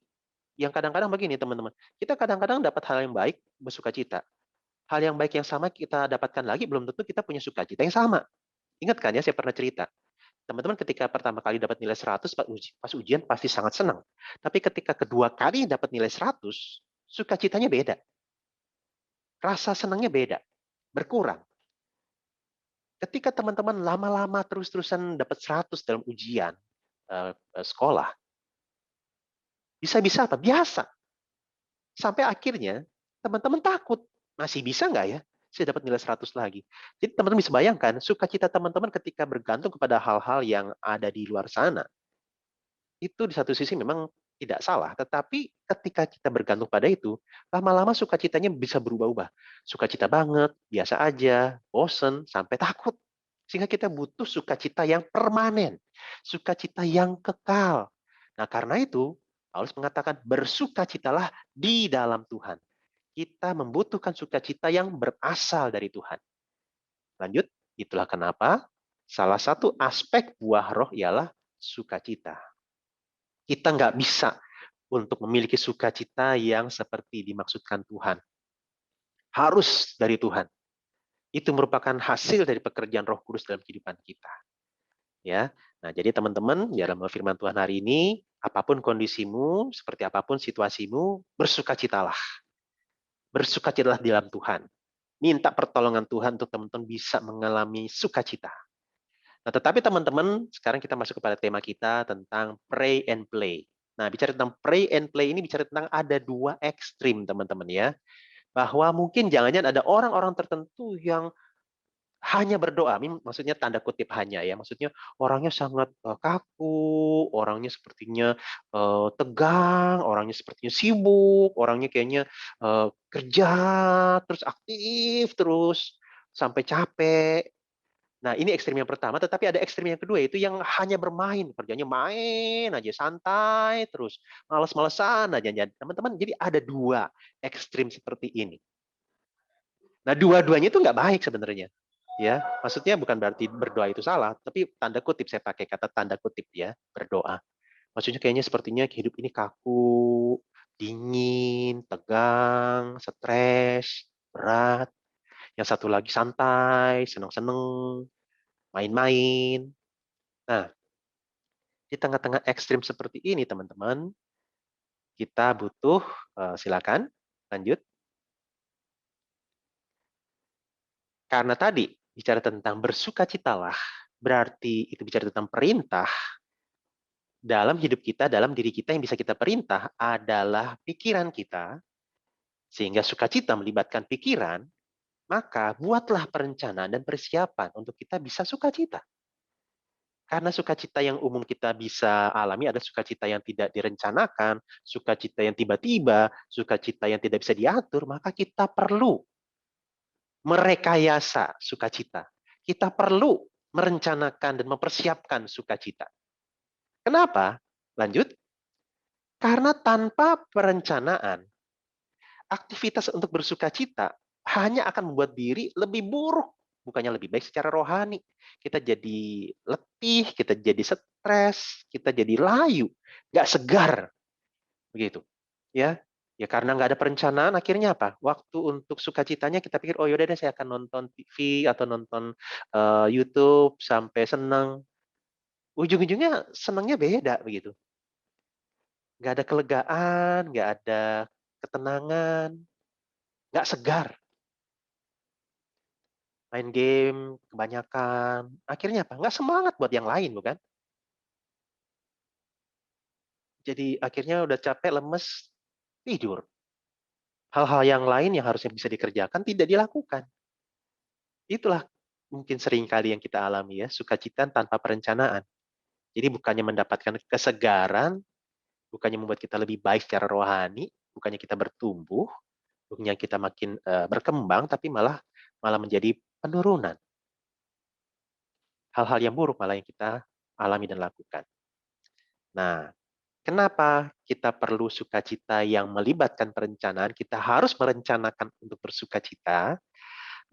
Yang kadang-kadang begini teman-teman, kita kadang-kadang dapat hal yang baik, bersukacita. Hal yang baik yang sama kita dapatkan lagi, belum tentu kita punya sukacita yang sama. Ingat kan ya, saya pernah cerita. Teman-teman ketika pertama kali dapat nilai 100 pas ujian pasti sangat senang. Tapi ketika kedua kali dapat nilai 100, sukacitanya beda. Rasa senangnya beda, berkurang. Ketika teman-teman lama-lama terus-terusan dapat 100 dalam ujian sekolah, bisa-bisa apa? Biasa. Sampai akhirnya teman-teman takut. Masih bisa nggak ya? Saya dapat nilai 100 lagi. Jadi teman-teman bisa bayangkan, sukacita teman-teman ketika bergantung kepada hal-hal yang ada di luar sana. Itu di satu sisi memang tidak salah. Tetapi ketika kita bergantung pada itu, lama-lama sukacitanya bisa berubah-ubah. Sukacita banget, biasa aja, bosen, sampai takut. Sehingga kita butuh sukacita yang permanen. Sukacita yang kekal. Nah karena itu, Paulus mengatakan bersukacitalah di dalam Tuhan. Kita membutuhkan sukacita yang berasal dari Tuhan. Lanjut, itulah kenapa salah satu aspek buah roh ialah sukacita. Kita nggak bisa untuk memiliki sukacita yang seperti dimaksudkan Tuhan. Harus dari Tuhan. Itu merupakan hasil dari pekerjaan Roh Kudus dalam kehidupan kita. Ya. Nah, jadi teman-teman, dalam firman Tuhan hari ini, apapun kondisimu, seperti apapun situasimu, bersukacitalah. Bersukacitalah di dalam Tuhan. Minta pertolongan Tuhan untuk teman-teman bisa mengalami sukacita. Nah, tetapi teman-teman, sekarang kita masuk kepada tema kita tentang pray and play. Nah, bicara tentang pray and play ini bicara tentang ada dua ekstrim, teman-teman ya. Bahwa mungkin jangan-jangan ada orang-orang tertentu yang hanya berdoa, maksudnya tanda kutip hanya ya, maksudnya orangnya sangat kaku, orangnya sepertinya tegang, orangnya sepertinya sibuk, orangnya kayaknya kerja terus aktif terus sampai capek. Nah, ini ekstrim yang pertama, tetapi ada ekstrim yang kedua, itu yang hanya bermain, kerjanya main aja, santai terus, males-malesan aja. Teman-teman, jadi ada dua ekstrim seperti ini. Nah, dua-duanya itu nggak baik sebenarnya. Ya, maksudnya bukan berarti berdoa itu salah, tapi tanda kutip saya pakai kata tanda kutip ya, berdoa. Maksudnya kayaknya sepertinya hidup ini kaku, dingin, tegang, stres, berat. Yang satu lagi santai, seneng-seneng, main-main. Nah, di tengah-tengah ekstrim seperti ini, teman-teman, kita butuh, silakan, lanjut. Karena tadi, bicara tentang bersukacitalah, berarti itu bicara tentang perintah. Dalam hidup kita, dalam diri kita yang bisa kita perintah adalah pikiran kita, sehingga sukacita melibatkan pikiran, maka buatlah perencanaan dan persiapan untuk kita bisa sukacita. Karena sukacita yang umum kita bisa alami adalah sukacita yang tidak direncanakan, sukacita yang tiba-tiba, sukacita yang tidak bisa diatur, maka kita perlu merekayasa sukacita. Kita perlu merencanakan dan mempersiapkan sukacita. Kenapa? Lanjut. Karena tanpa perencanaan, aktivitas untuk bersukacita hanya akan membuat diri lebih buruk, bukannya lebih baik secara rohani. Kita jadi letih, kita jadi stres, kita jadi layu, nggak segar, begitu. Ya karena nggak ada perencanaan, akhirnya apa? Waktu untuk sukacitanya kita pikir, oh yaudah deh saya akan nonton TV atau nonton YouTube sampai senang. Ujung-ujungnya senangnya beda begitu. Nggak ada kelegaan, nggak ada ketenangan, nggak segar. Main game kebanyakan, akhirnya apa? Nggak semangat buat yang lain, bukan? Jadi akhirnya udah capek, lemes, tidur. Hal-hal yang lain yang harusnya bisa dikerjakan tidak dilakukan. Itulah mungkin sering kali yang kita alami ya, sukacita tanpa perencanaan. Jadi bukannya mendapatkan kesegaran, bukannya membuat kita lebih baik secara rohani, bukannya kita bertumbuh, bukannya kita makin berkembang, tapi malah menjadi penurunan. Hal-hal yang buruk malah yang kita alami dan lakukan. Nah, kenapa kita perlu sukacita yang melibatkan perencanaan? Kita harus merencanakan untuk bersukacita.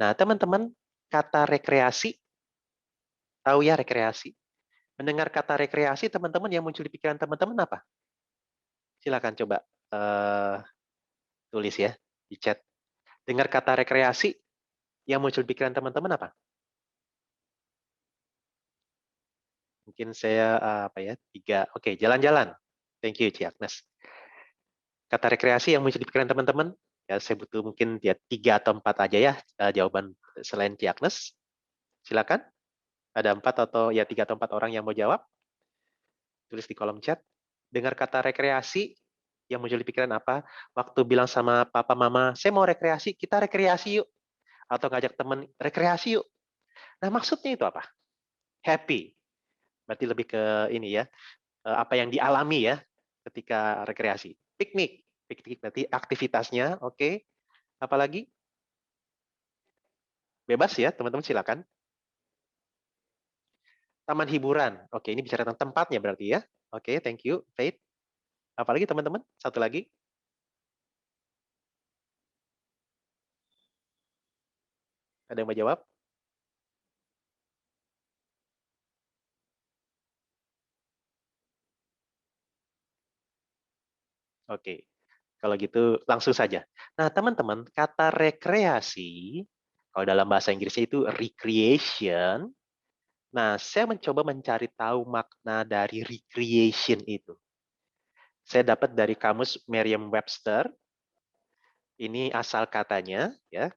Nah, teman-teman, kata rekreasi, tahu ya rekreasi? Mendengar kata rekreasi, teman-teman yang muncul di pikiran teman-teman apa? Silakan coba tulis ya di chat. Dengar kata rekreasi, yang muncul di pikiran teman-teman apa? Mungkin saya apa ya, 3. Oke, jalan-jalan. Thank you, Ci Agnes. Kata rekreasi yang muncul di pikiran teman-teman, ya saya butuh mungkin ya 3 atau 4 aja ya jawaban selain Agnes. Silakan. Ada 4 atau ya 3 atau 4 orang yang mau jawab. Tulis di kolom chat. Dengar kata rekreasi, yang muncul di pikiran apa? Waktu bilang sama papa mama, saya mau rekreasi, kita rekreasi yuk. Atau ngajak teman rekreasi yuk. Nah maksudnya itu apa? Happy. Berarti lebih ke ini ya, apa yang dialami ya ketika rekreasi. Piknik. Piknik berarti aktivitasnya, oke. Apalagi? Bebas ya, teman-teman silakan. Taman hiburan. Oke, ini bicara tentang tempatnya berarti ya. Oke, thank you, Faith. Apalagi teman-teman? Satu lagi. Ada yang mau jawab? Oke, kalau gitu langsung saja. Nah, teman-teman, kata rekreasi, kalau dalam bahasa Inggrisnya itu recreation. Nah, saya mencoba mencari tahu makna dari recreation itu. Saya dapat dari kamus Merriam-Webster. Ini asal katanya, ya.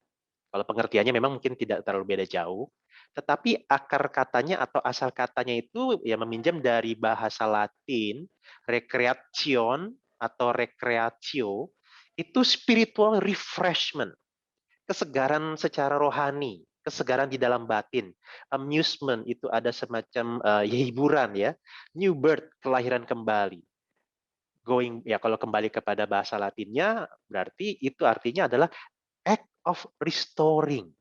Kalau pengertiannya memang mungkin tidak terlalu beda jauh, tetapi akar katanya atau asal katanya itu ya meminjam dari bahasa Latin recreation atau recreatio, itu spiritual refreshment, kesegaran secara rohani, kesegaran di dalam batin. Amusement itu ada semacam hiburan ya, new birth, kelahiran kembali. Going ya kalau kembali kepada bahasa Latinnya berarti itu artinya adalah act of restoring,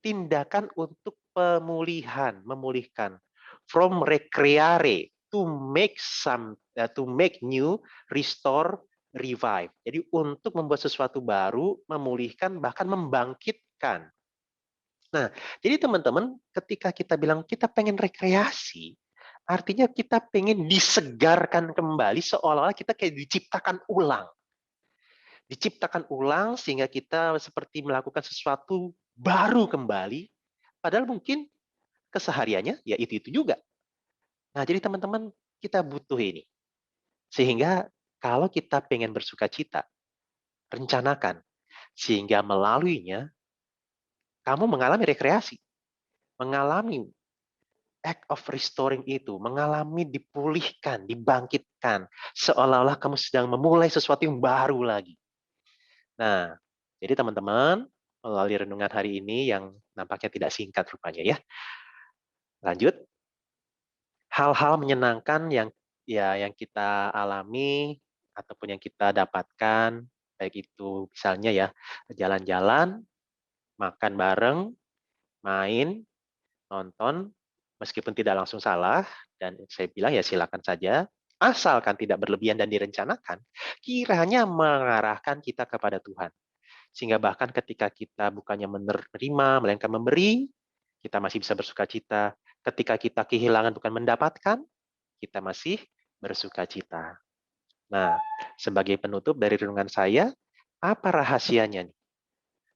tindakan untuk pemulihan, memulihkan. From recreare, to make new, restore, revive. Jadi untuk membuat sesuatu baru, memulihkan, bahkan membangkitkan. Nah, jadi teman-teman, ketika kita bilang kita pengen rekreasi, artinya kita pengen disegarkan kembali seolah-olah kita kayak diciptakan ulang. Diciptakan ulang sehingga kita seperti melakukan sesuatu baru kembali, padahal mungkin kesehariannya ya itu juga. Nah, jadi teman-teman kita butuh ini. Sehingga kalau kita pengen bersuka cita, rencanakan. Sehingga melaluinya, kamu mengalami rekreasi. Mengalami act of restoring itu. Mengalami dipulihkan, dibangkitkan. Seolah-olah kamu sedang memulai sesuatu yang baru lagi. Nah, jadi teman-teman, melalui renungan hari ini yang nampaknya tidak singkat rupanya ya. Lanjut. Hal-hal menyenangkan yang kita alami ataupun yang kita dapatkan, baik itu misalnya ya jalan-jalan, makan bareng, main, nonton, meskipun tidak langsung salah, dan saya bilang ya silakan saja, asalkan tidak berlebihan dan direncanakan, kiranya mengarahkan kita kepada Tuhan. Sehingga bahkan ketika kita bukannya menerima, melainkan memberi, kita masih bisa bersuka cita. Ketika kita kehilangan bukan mendapatkan, kita masih bersuka cita. Nah, sebagai penutup dari renungan saya, apa rahasianya nih?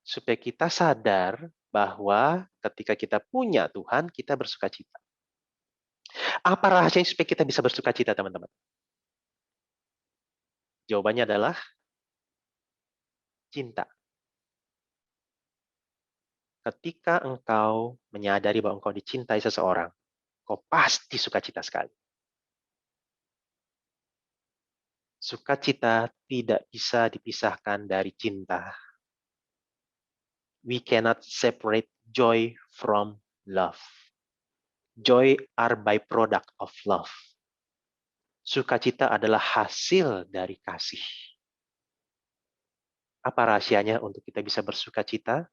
Supaya kita sadar bahwa ketika kita punya Tuhan, kita bersuka cita. Apa rahasianya supaya kita bisa bersuka cita, teman-teman? Jawabannya adalah cinta. Ketika engkau menyadari bahwa engkau dicintai seseorang, kau pasti suka cita sekali. Sukacita tidak bisa dipisahkan dari cinta. We cannot separate joy from love. Joy are byproduct of love. Sukacita adalah hasil dari kasih. Apa rahasianya untuk kita bisa bersukacita?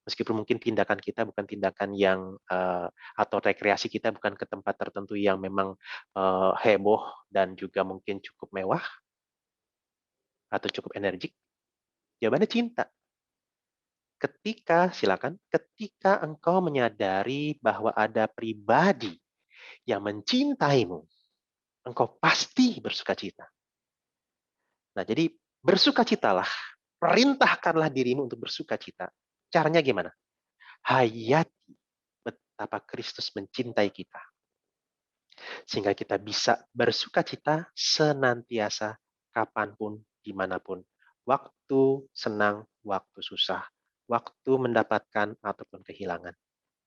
Meskipun mungkin tindakan kita bukan tindakan yang atau rekreasi kita bukan ke tempat tertentu yang memang heboh dan juga mungkin cukup mewah atau cukup energik. Jawabannya cinta. Ketika engkau menyadari bahwa ada pribadi yang mencintaimu, engkau pasti bersukacita. Nah, jadi bersukacitalah, perintahkanlah dirimu untuk bersukacita. Caranya gimana? Hayati betapa Kristus mencintai kita. Sehingga kita bisa bersukacita senantiasa kapanpun dimanapun. Waktu senang, waktu susah. Waktu mendapatkan ataupun kehilangan.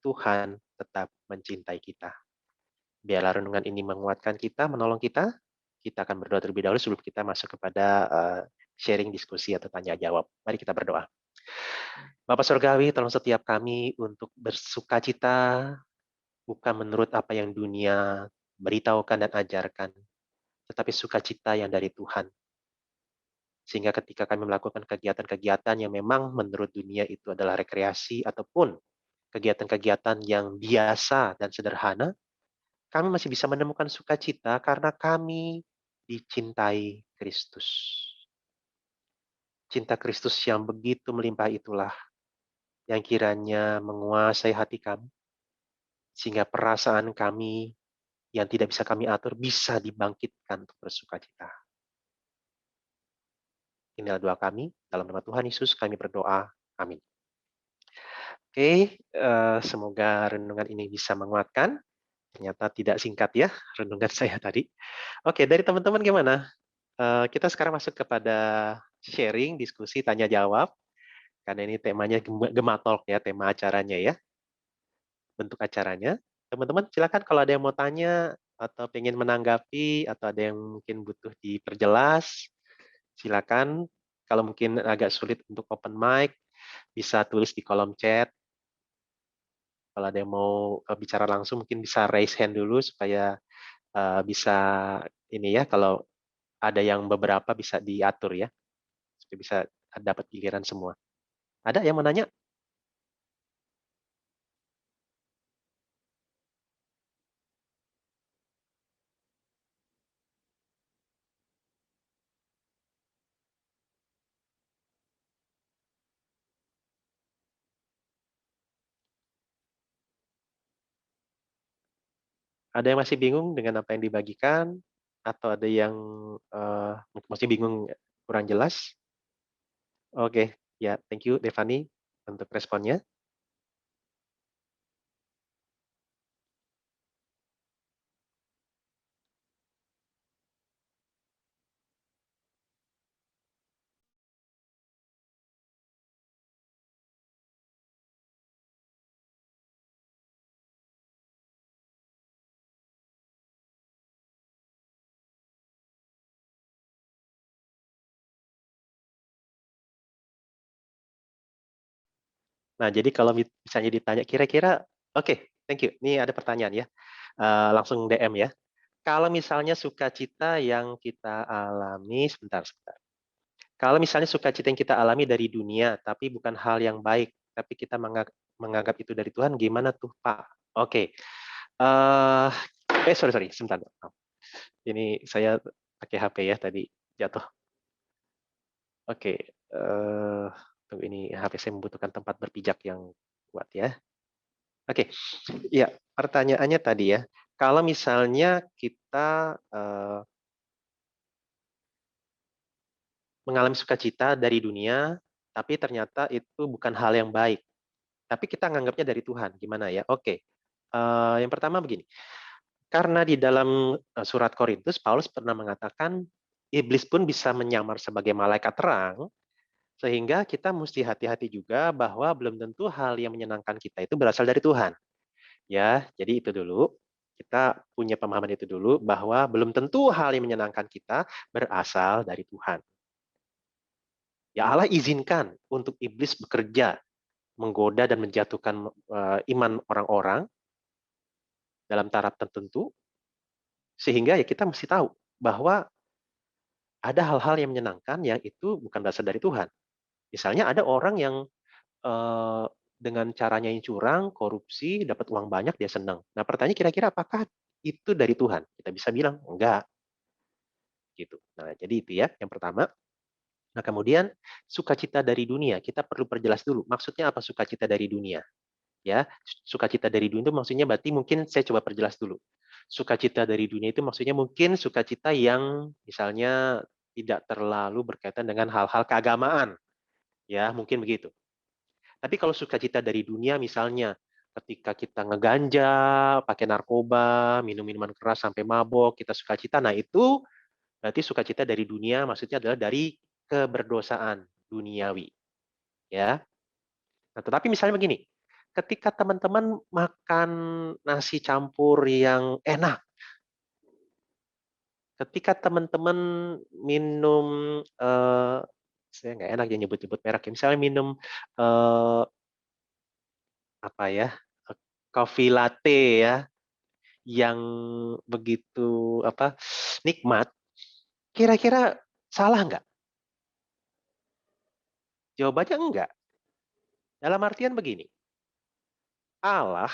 Tuhan tetap mencintai kita. Biarlah renungan ini menguatkan kita, menolong kita. Kita akan berdoa terlebih dahulu sebelum kita masuk kepada sharing diskusi atau tanya jawab. Mari kita berdoa. Bapak Surgawi, tolong setiap kami untuk bersukacita, bukan menurut apa yang dunia beritahukan dan ajarkan, tetapi sukacita yang dari Tuhan. Sehingga ketika kami melakukan kegiatan-kegiatan yang memang menurut dunia itu adalah rekreasi ataupun kegiatan-kegiatan yang biasa dan sederhana, kami masih bisa menemukan sukacita karena kami dicintai Kristus. Cinta Kristus yang begitu melimpah itulah yang kiranya menguasai hati kami, sehingga perasaan kami yang tidak bisa kami atur bisa dibangkitkan untuk bersukacita. Inilah doa kami, dalam nama Tuhan Yesus kami berdoa. Amin. Oke, semoga renungan ini bisa menguatkan. Ternyata tidak singkat ya renungan saya tadi. Oke, dari teman-teman gimana? Kita sekarang masuk kepada sharing, diskusi, tanya jawab. Karena ini temanya Gematalk ya, tema acaranya ya. Bentuk acaranya. Teman-teman silakan kalau ada yang mau tanya atau pengen menanggapi atau ada yang mungkin butuh diperjelas, silakan. Kalau mungkin agak sulit untuk open mic, bisa tulis di kolom chat. Kalau ada yang mau bicara langsung mungkin bisa raise hand dulu supaya bisa ini ya, kalau ada yang beberapa bisa diatur ya, supaya bisa dapat giliran semua. Ada yang mau nanya? Ada yang masih bingung dengan apa yang dibagikan? Atau ada yang masih bingung, kurang jelas? Oke, ya, thank you Devani untuk responnya. Nah, jadi kalau misalnya ditanya kira-kira, oke, thank you. Ini ada pertanyaan ya, langsung DM ya. Kalau misalnya sukacita yang kita alami, sebentar. Kalau misalnya sukacita yang kita alami dari dunia, tapi bukan hal yang baik, tapi kita menganggap itu dari Tuhan, gimana tuh Pak? Oke, sorry, sebentar. Ini saya pakai HP ya tadi jatuh. Oke, tunggu ini HP saya membutuhkan tempat berpijak yang kuat ya. Oke, ya pertanyaannya tadi ya, kalau misalnya kita mengalami sukacita dari dunia, tapi ternyata itu bukan hal yang baik, tapi kita menganggapnya dari Tuhan, gimana ya? Oke, yang pertama begini, karena di dalam surat Korintus, Paulus pernah mengatakan, iblis pun bisa menyamar sebagai malaikat terang, sehingga kita mesti hati-hati juga bahwa belum tentu hal yang menyenangkan kita itu berasal dari Tuhan. Ya, jadi itu dulu. Kita punya pemahaman itu dulu bahwa belum tentu hal yang menyenangkan kita berasal dari Tuhan. Ya Allah izinkan untuk iblis bekerja, menggoda dan menjatuhkan iman orang-orang dalam taraf tertentu, sehingga ya kita mesti tahu bahwa ada hal-hal yang menyenangkan yang itu bukan berasal dari Tuhan. Misalnya ada orang yang dengan caranya yang curang, korupsi, dapat uang banyak, dia senang. Nah, pertanyaan kira-kira apakah itu dari Tuhan? Kita bisa bilang, enggak. Gitu. Nah, jadi itu ya, yang pertama. Nah, kemudian sukacita dari dunia, kita perlu perjelas dulu. Maksudnya apa sukacita dari dunia? Ya, sukacita dari dunia itu maksudnya berarti mungkin saya coba perjelas dulu. Sukacita dari dunia itu maksudnya mungkin sukacita yang misalnya tidak terlalu berkaitan dengan hal-hal keagamaan. Ya, mungkin begitu. Tapi kalau sukacita dari dunia misalnya ketika kita ngeganja, pakai narkoba, minum minuman keras sampai mabok, kita sukacita, nah itu berarti sukacita dari dunia maksudnya adalah dari keberdosaan duniawi, ya. Nah, tetapi misalnya begini, ketika teman-teman makan nasi campur yang enak, ketika teman-teman minum, saya nggak enak ya nyebut-nyebut merek, misalnya minum apa ya, coffee latte ya, yang begitu nikmat, kira-kira salah nggak? Jawabannya enggak. Dalam artian begini, Allah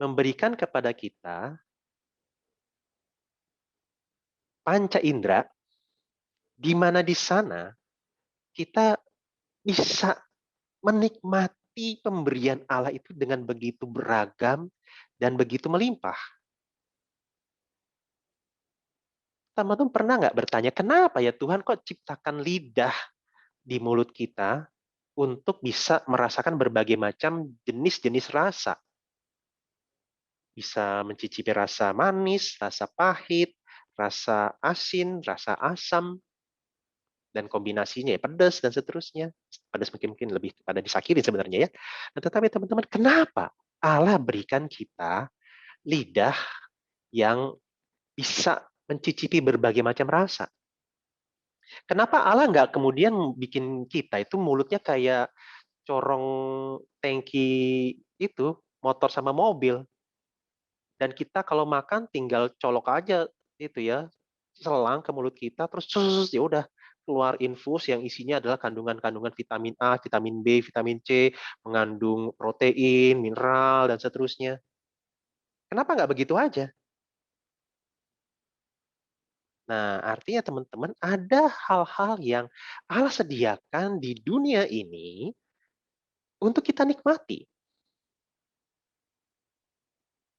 memberikan kepada kita panca indera, di mana di sana kita bisa menikmati pemberian Allah itu dengan begitu beragam dan begitu melimpah. Teman-teman pernah nggak bertanya, kenapa ya Tuhan kok ciptakan lidah di mulut kita untuk bisa merasakan berbagai macam jenis-jenis rasa? Bisa mencicipi rasa manis, rasa pahit, rasa asin, rasa asam, dan kombinasinya ya pedas dan seterusnya. Pedas mungkin lebih pada disakitin sebenarnya ya. Nah, tetapi teman-teman, kenapa Allah berikan kita lidah yang bisa mencicipi berbagai macam rasa? Kenapa Allah nggak kemudian bikin kita itu mulutnya kayak corong tangki itu, motor sama mobil. Dan kita kalau makan tinggal colok aja itu ya, selang ke mulut kita, terus ya udah keluar infus yang isinya adalah kandungan-kandungan vitamin A, vitamin B, vitamin C, mengandung protein, mineral, dan seterusnya. Kenapa nggak begitu aja? Nah, artinya teman-teman ada hal-hal yang Allah sediakan di dunia ini untuk kita nikmati.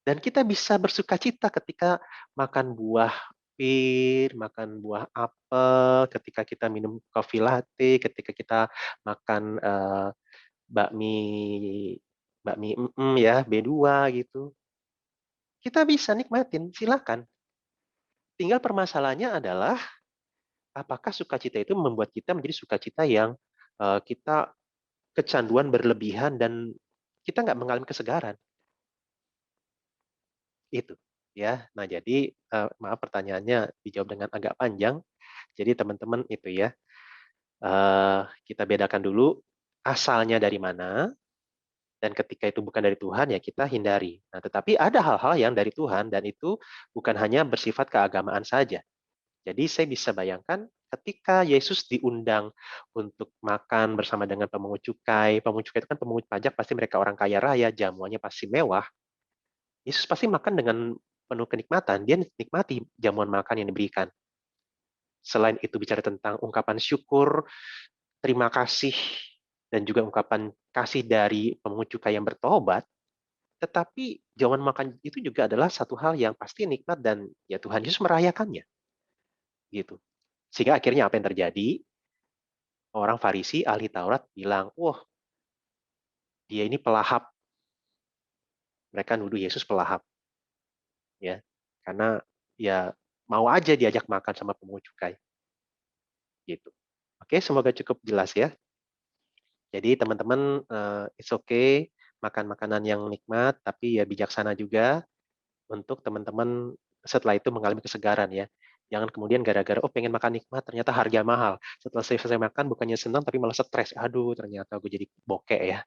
Dan kita bisa bersuka cita ketika makan buah pir, makan buah apel, ketika kita minum coffee latte, ketika kita makan bakmi bakmi ya, B2 gitu. Kita bisa nikmatin, silakan. Tinggal permasalahannya adalah apakah sukacita itu membuat kita menjadi sukacita yang kita kecanduan berlebihan dan kita nggak mengalami kesegaran. Itu ya. Nah, jadi maaf pertanyaannya dijawab dengan agak panjang. Jadi teman-teman itu ya, kita bedakan dulu asalnya dari mana, dan ketika itu bukan dari Tuhan ya kita hindari. Nah, tetapi ada hal-hal yang dari Tuhan dan itu bukan hanya bersifat keagamaan saja. Jadi saya bisa bayangkan ketika Yesus diundang untuk makan bersama dengan pemungut cukai itu kan pemungut pajak, pasti mereka orang kaya raya, jamuannya pasti mewah. Yesus pasti makan dengan penuh kenikmatan, dia nikmati jamuan makan yang diberikan. Selain itu bicara tentang ungkapan syukur, terima kasih, dan juga ungkapan kasih dari pemungut cukai yang bertobat, tetapi jamuan makan itu juga adalah satu hal yang pasti nikmat dan ya Tuhan Yesus merayakannya. Gitu. Sehingga akhirnya apa yang terjadi? Orang Farisi, ahli Taurat bilang, wah dia ini pelahap. Mereka nuduh Yesus pelahap. Ya, karena ya mau aja diajak makan sama pemungut cukai. Gitu. Oke, semoga cukup jelas ya. Jadi teman-teman, it's okay makan makanan yang nikmat, tapi ya bijaksana juga untuk teman-teman setelah itu mengalami kesegaran ya. Jangan kemudian gara-gara, oh pengen makan nikmat, ternyata harga mahal. Setelah selesai makan, bukannya senang, tapi malah stres. Aduh, ternyata gue jadi bokeh ya.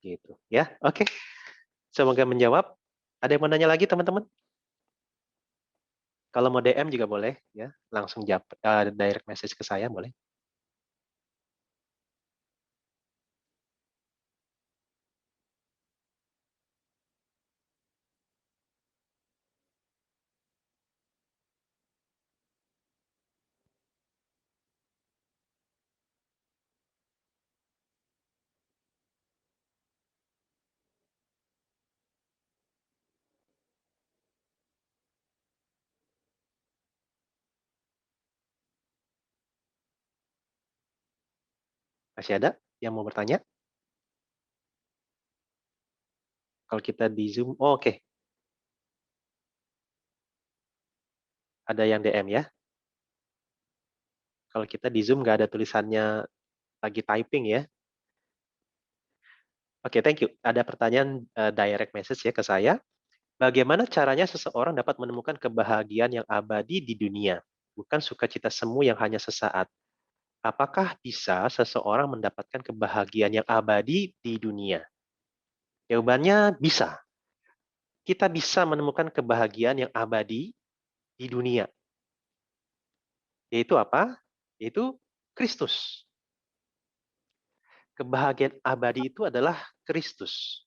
Gitu. Ya, oke. Semoga menjawab. Ada yang mau nanya lagi teman-teman? Kalau mau DM juga boleh ya, langsung direct message ke saya boleh. Masih ada yang mau bertanya? Kalau kita di Zoom, oh, oke. Ada yang DM ya. Kalau kita di Zoom nggak ada tulisannya lagi typing ya. Oke, thank you. Ada pertanyaan direct message ya ke saya. Bagaimana caranya seseorang dapat menemukan kebahagiaan yang abadi di dunia, bukan sukacita semu yang hanya sesaat? Apakah bisa seseorang mendapatkan kebahagiaan yang abadi di dunia? Jawabannya bisa. Kita bisa menemukan kebahagiaan yang abadi di dunia. Yaitu apa? Yaitu Kristus. Kebahagiaan abadi itu adalah Kristus.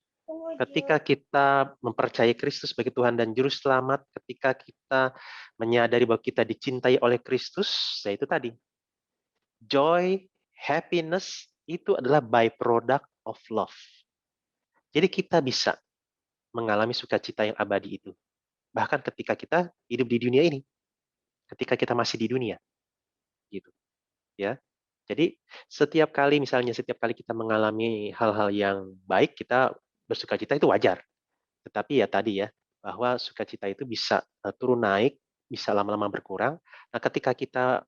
Ketika kita mempercayai Kristus sebagai Tuhan dan Juru Selamat, ketika kita menyadari bahwa kita dicintai oleh Kristus, yaitu tadi, joy, happiness, itu adalah byproduct of love. Jadi kita bisa mengalami sukacita yang abadi itu. Bahkan ketika kita hidup di dunia ini, ketika kita masih di dunia, gitu, ya. Jadi setiap kali kita mengalami hal-hal yang baik, kita bersukacita itu wajar. Tetapi ya tadi ya, bahwa sukacita itu bisa turun naik, bisa lama-lama berkurang. Nah, ketika kita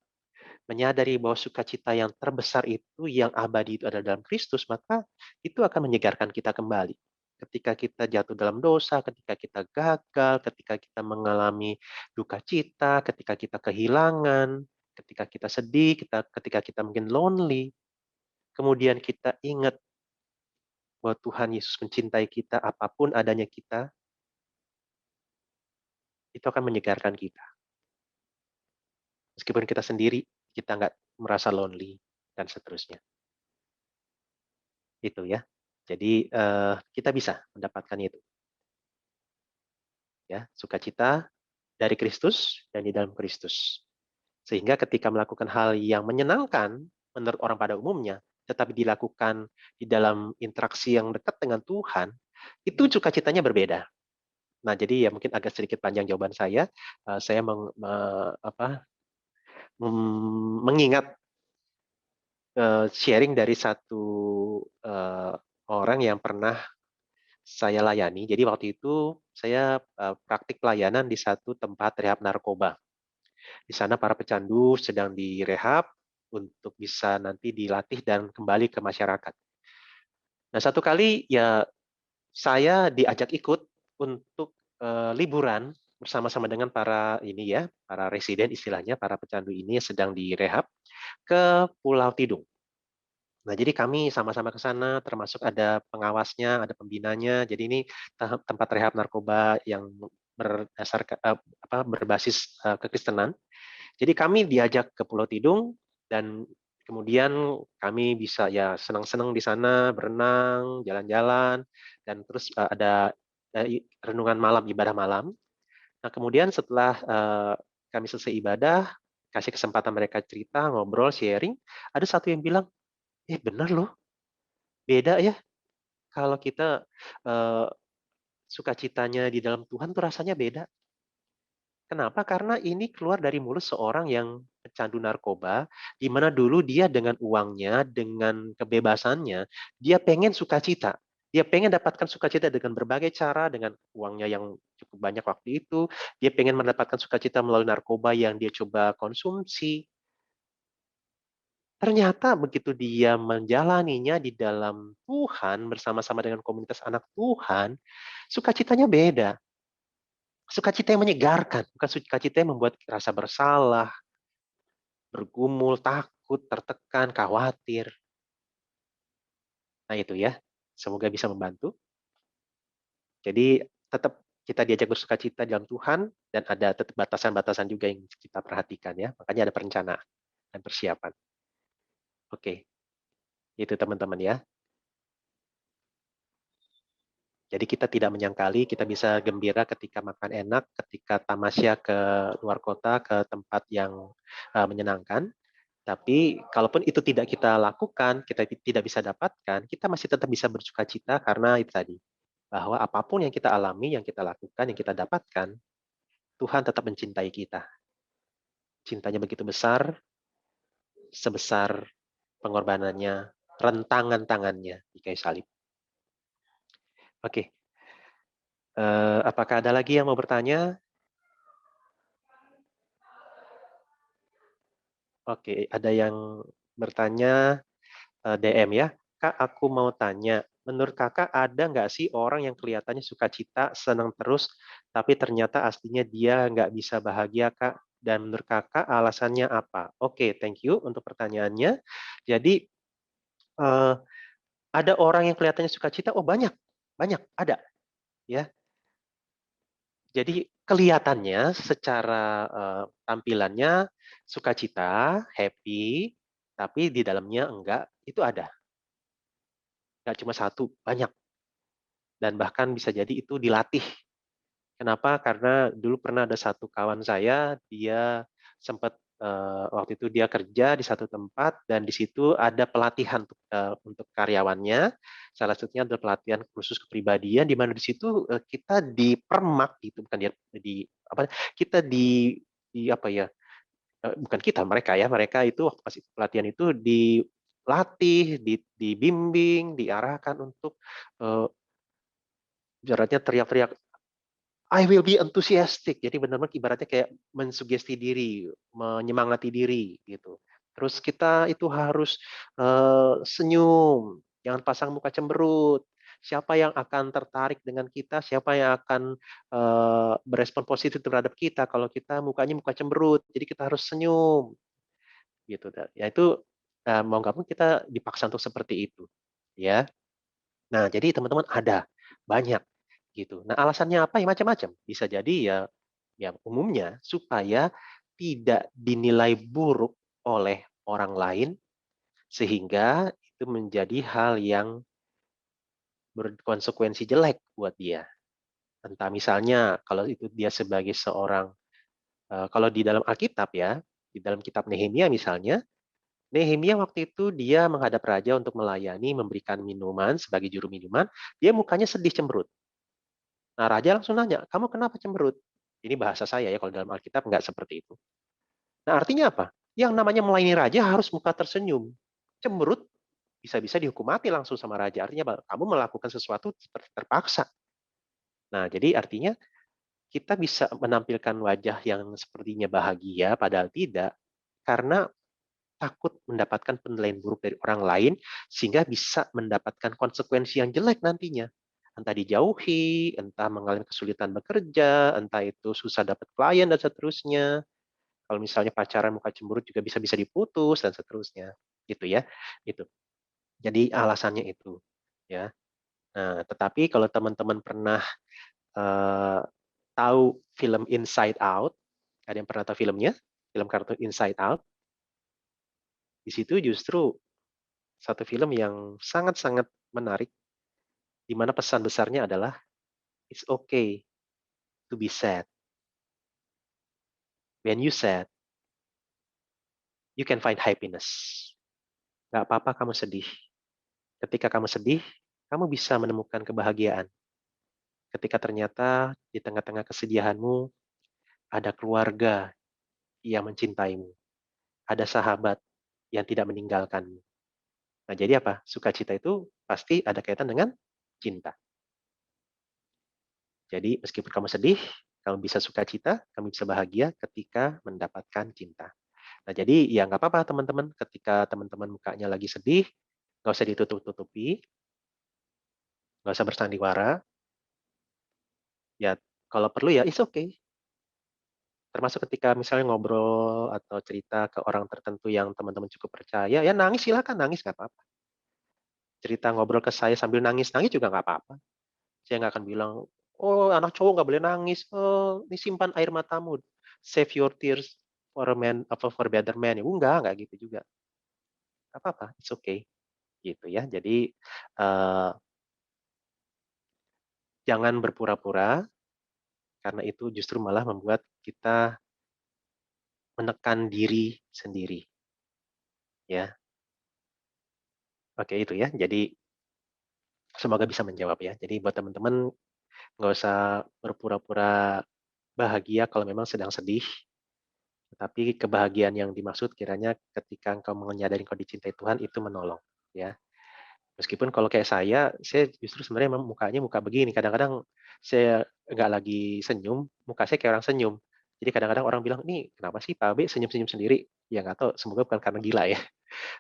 menyadari bahwa sukacita yang terbesar itu, yang abadi itu ada dalam Kristus, maka itu akan menyegarkan kita kembali. Ketika kita jatuh dalam dosa, ketika kita gagal, ketika kita mengalami duka cita, ketika kita kehilangan, ketika kita sedih, ketika kita mungkin lonely, kemudian kita ingat bahwa Tuhan Yesus mencintai kita, apapun adanya kita, itu akan menyegarkan kita. Meskipun kita sendiri, kita nggak merasa lonely, dan seterusnya. Itu ya. Jadi kita bisa mendapatkan itu. Ya, sukacita dari Kristus dan di dalam Kristus. Sehingga ketika melakukan hal yang menyenangkan menurut orang pada umumnya, tetapi dilakukan di dalam interaksi yang dekat dengan Tuhan, itu sukacitanya berbeda. Nah, jadi ya mungkin agak sedikit panjang jawaban saya. Saya mengingat sharing dari satu orang yang pernah saya layani. Jadi waktu itu saya praktik pelayanan di satu tempat rehab narkoba. Di sana para pecandu sedang direhab untuk bisa nanti dilatih dan kembali ke masyarakat. Nah, satu kali ya saya diajak ikut untuk liburan bersama-sama dengan para residen istilahnya, para pecandu ini yang sedang direhab ke Pulau Tidung. Nah, jadi kami sama-sama ke sana, termasuk ada pengawasnya, ada pembinanya. Jadi ini tempat rehab narkoba yang berbasis kekristenan. Jadi kami diajak ke Pulau Tidung dan kemudian kami bisa ya senang-senang di sana, berenang, jalan-jalan, dan terus ada renungan malam, ibadah malam. Nah, kemudian setelah kami selesai ibadah, kasih kesempatan mereka cerita, ngobrol, sharing, ada satu yang bilang, bener loh, beda ya kalau kita sukacitanya di dalam Tuhan tuh rasanya beda. Kenapa? Karena ini keluar dari mulut seorang yang pecandu narkoba, di mana dulu dia dengan uangnya, dengan kebebasannya, dia pengen sukacita. Dia pengen dapatkan sukacita dengan berbagai cara, dengan uangnya yang cukup banyak waktu itu. Dia pengen mendapatkan sukacita melalui narkoba yang dia coba konsumsi. Ternyata begitu dia menjalaninya di dalam Tuhan, bersama-sama dengan komunitas anak Tuhan, sukacitanya beda. Sukacita yang menyegarkan, bukan sukacita yang membuat rasa bersalah, bergumul, takut, tertekan, khawatir. Nah itu ya, semoga bisa membantu. Jadi tetap kita diajak bersukacita dalam Tuhan, dan ada tetap batasan-batasan juga yang kita perhatikan ya. Makanya ada perencanaan dan persiapan. Oke, itu teman-teman ya. Jadi kita tidak menyangkali, kita bisa gembira ketika makan enak, ketika tamasya ke luar kota, ke tempat yang menyenangkan. Tapi kalaupun itu tidak kita lakukan, kita tidak bisa dapatkan, kita masih tetap bisa bersukacita karena itu tadi. Bahwa apapun yang kita alami, yang kita lakukan, yang kita dapatkan, Tuhan tetap mencintai kita. Cintanya begitu besar, sebesar pengorbanannya, rentangan tangannya di kayu salib. Oke. Apakah ada lagi yang mau bertanya? Oke, ada yang bertanya DM ya. Kak, aku mau tanya, menurut kakak ada nggak sih orang yang kelihatannya sukacita, senang terus, tapi ternyata aslinya dia nggak bisa bahagia, Kak? Dan menurut kakak alasannya apa? Oke, thank you untuk pertanyaannya. Jadi eh, ada orang yang kelihatannya sukacita, oh banyak, banyak, ada ya. Jadi kelihatannya secara tampilannya sukacita, happy, tapi di dalamnya enggak, itu ada. Nggak cuma satu, banyak. Dan bahkan bisa jadi itu dilatih. Kenapa? Karena dulu pernah ada satu kawan saya, dia sempat waktu itu dia kerja di satu tempat dan di situ ada pelatihan untuk karyawannya. Salah satunya adalah pelatihan khusus kepribadian di mana di situ kita dipermak gitu, bukan di apa kita di apa ya? Bukan kita, mereka ya, mereka itu waktu pas pelatihan itu dilatih, dibimbing, diarahkan untuk ibaratnya teriak-teriak I will be enthusiastic. Jadi benar-benar ibaratnya kayak mensugesti diri, menyemangati diri gitu. Terus kita itu harus senyum, jangan pasang muka cemberut. Siapa yang akan tertarik dengan kita, siapa yang akan berespon positif terhadap kita kalau kita mukanya muka cemberut. Jadi kita harus senyum gitu. Ya itu mau nggak mau kita dipaksa untuk seperti itu, ya. Nah, jadi teman-teman ada banyak gitu. Nah, alasannya apa? Ya macam-macam. Bisa jadi ya umumnya supaya tidak dinilai buruk oleh orang lain sehingga itu menjadi hal yang berkonsekuensi jelek buat dia. Entah misalnya kalau itu dia sebagai seorang kalau di dalam Alkitab ya, di dalam kitab Nehemia misalnya, Nehemia waktu itu dia menghadap raja untuk melayani, memberikan minuman sebagai juru minuman, dia mukanya sedih cemberut. Nah, raja langsung nanya, kamu kenapa cemberut? Ini bahasa saya ya, kalau dalam Alkitab nggak seperti itu. Nah, artinya apa? Yang namanya melayani raja harus muka tersenyum. Cemberut bisa-bisa dihukum mati langsung sama raja. Artinya apa? Kamu melakukan sesuatu seperti terpaksa. Nah, jadi artinya kita bisa menampilkan wajah yang sepertinya bahagia, padahal tidak, karena takut mendapatkan penilaian buruk dari orang lain, sehingga bisa mendapatkan konsekuensi yang jelek nantinya. Entah dijauhi, entah mengalami kesulitan bekerja, entah itu susah dapat klien, dan seterusnya. Kalau misalnya pacaran muka cemberut juga bisa-bisa diputus, dan seterusnya. Gitu ya. Itu. Jadi alasannya itu. Ya. Nah, tetapi kalau teman-teman pernah eh, tahu film Inside Out, ada yang pernah tahu filmnya? Film kartun Inside Out. Di situ justru satu film yang sangat-sangat menarik, di mana pesan besarnya adalah it's okay to be sad. When you sad, you can find happiness. Gak apa-apa kamu sedih. Ketika kamu sedih, kamu bisa menemukan kebahagiaan. Ketika ternyata di tengah-tengah kesedihanmu, ada keluarga yang mencintaimu. Ada sahabat yang tidak meninggalkanmu. Nah, jadi apa? Sukacita itu pasti ada kaitan dengan cinta. Jadi meskipun kamu sedih, kamu bisa sukacita, kamu bisa bahagia ketika mendapatkan cinta. Nah, jadi ya nggak apa-apa teman-teman, ketika teman-teman mukanya lagi sedih, nggak usah ditutup-tutupi, nggak usah bersandiwara. Ya, kalau perlu ya it's okay. Termasuk ketika misalnya ngobrol atau cerita ke orang tertentu yang teman-teman cukup percaya, ya nangis silakan nangis nggak apa-apa. Cerita ngobrol ke saya sambil nangis-nangis juga nggak apa-apa. Saya nggak akan bilang, oh anak cowok nggak boleh nangis, oh ini simpan air matamu, save your tears for a man, apa for a better man. Ya, nggak gitu juga. Nggak apa-apa, it's okay. Gitu ya. Jadi jangan berpura-pura, karena itu justru malah membuat kita menekan diri sendiri. Ya, oke itu ya. Jadi semoga bisa menjawab ya. Jadi buat teman-teman nggak usah berpura-pura bahagia kalau memang sedang sedih. Tetapi kebahagiaan yang dimaksud kiranya ketika engkau menyadari engkau dicintai Tuhan itu menolong. Ya, meskipun kalau kayak saya justru sebenarnya mukanya muka begini. Kadang-kadang saya nggak lagi senyum, muka saya kayak orang senyum. Jadi kadang-kadang orang bilang, "Nih kenapa sih Pak B senyum-senyum sendiri?" Ya nggak tahu, semoga bukan karena gila ya.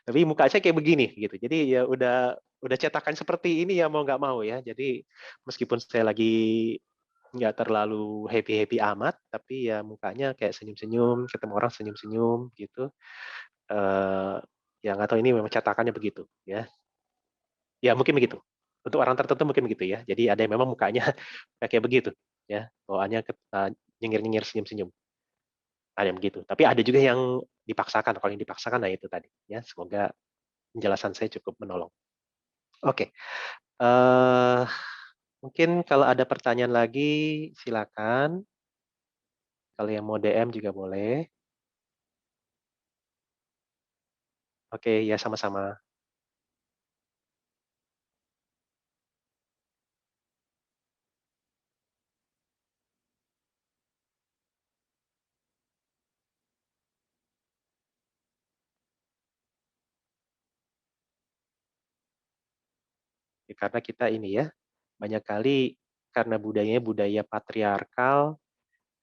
Tapi muka saya kayak begini gitu. Jadi ya udah cetakan seperti ini ya mau nggak mau ya. Jadi meskipun saya lagi nggak terlalu happy-happy amat, tapi ya mukanya kayak senyum-senyum, ketemu orang senyum-senyum gitu. Eh, ya nggak tahu ini memang cetakannya begitu ya. Ya mungkin begitu. Untuk orang tertentu mungkin begitu ya. Jadi ada yang memang mukanya kayak begitu ya. Bawaannya nyengir-nyengir senyum-senyum. Ada yang begitu. Tapi ada juga yang dipaksakan. Kalau yang dipaksakan nah itu tadi ya. Semoga penjelasan saya cukup menolong. Oke. eh Mungkin kalau ada pertanyaan lagi silakan. Kalau yang mau DM juga boleh. Oke, ya sama-sama. Ya, karena kita ini ya, banyak kali karena budayanya budaya patriarkal,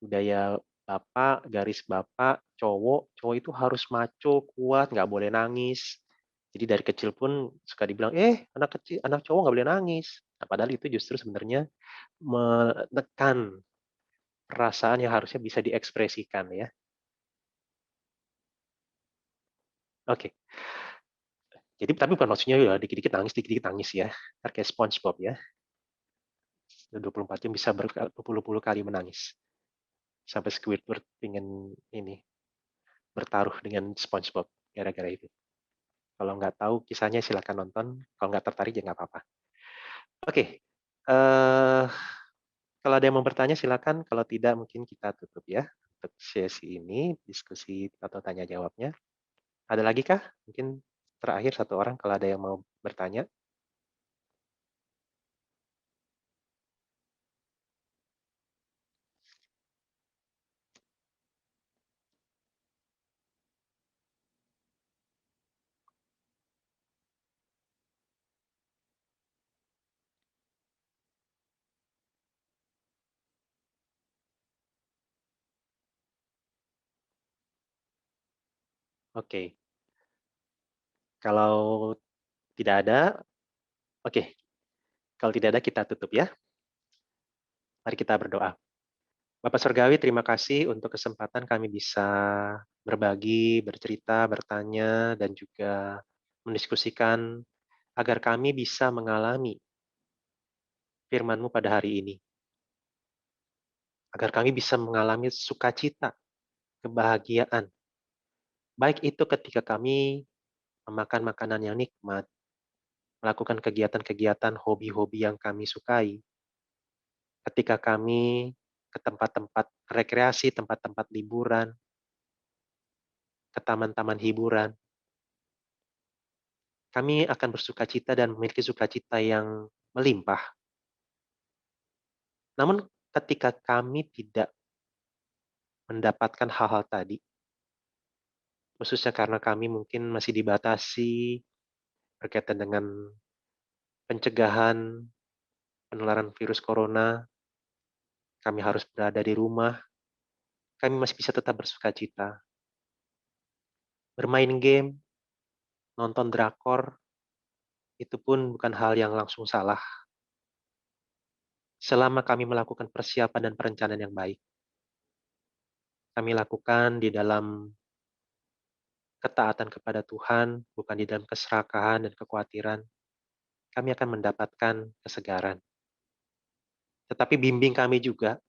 budaya bapak, garis bapak, cowok, cowok itu harus maco, kuat, nggak boleh nangis. Jadi dari kecil pun suka dibilang, anak kecil, anak cowok nggak boleh nangis. Nah, padahal itu justru sebenarnya menekan perasaan yang harusnya bisa diekspresikan ya. Oke. Jadi tapi bukan maksudnya ya dikit-dikit nangis ya. Ntar kayak SpongeBob ya. 24 jam bisa berpuluh-puluh kali menangis. Sampai Squidward ingin ini bertaruh dengan SpongeBob gara-gara itu. Kalau nggak tahu kisahnya silakan nonton. Kalau nggak tertarik ya nggak apa-apa. Oke. eh Kalau ada yang mau bertanya silakan. Kalau tidak mungkin kita tutup ya untuk sesi ini diskusi atau tanya jawabnya. Ada lagi kah? Mungkin terakhir satu orang kalau ada yang mau bertanya. Oke. Kalau tidak ada, oke. Kalau tidak ada kita tutup ya. Mari kita berdoa. Bapak Surgawi, terima kasih untuk kesempatan kami bisa berbagi, bercerita, bertanya, dan juga mendiskusikan agar kami bisa mengalami firman-Mu pada hari ini. Agar kami bisa mengalami sukacita, kebahagiaan. Baik itu ketika kami memakan makanan yang nikmat, melakukan kegiatan-kegiatan hobi-hobi yang kami sukai, ketika kami ke tempat-tempat rekreasi, tempat-tempat liburan, ke taman-taman hiburan, kami akan bersukacita dan memiliki sukacita yang melimpah. Namun ketika kami tidak mendapatkan hal-hal tadi, khususnya karena kami mungkin masih dibatasi berkaitan dengan pencegahan penularan virus corona, kami harus berada di rumah, kami masih bisa tetap bersukacita. Bermain game, nonton drakor, itu pun bukan hal yang langsung salah. Selama kami melakukan persiapan dan perencanaan yang baik, kami lakukan di dalam ketaatan kepada Tuhan, bukan di dalam keserakahan dan kekhawatiran, kami akan mendapatkan kesegaran. Tetapi bimbing kami juga,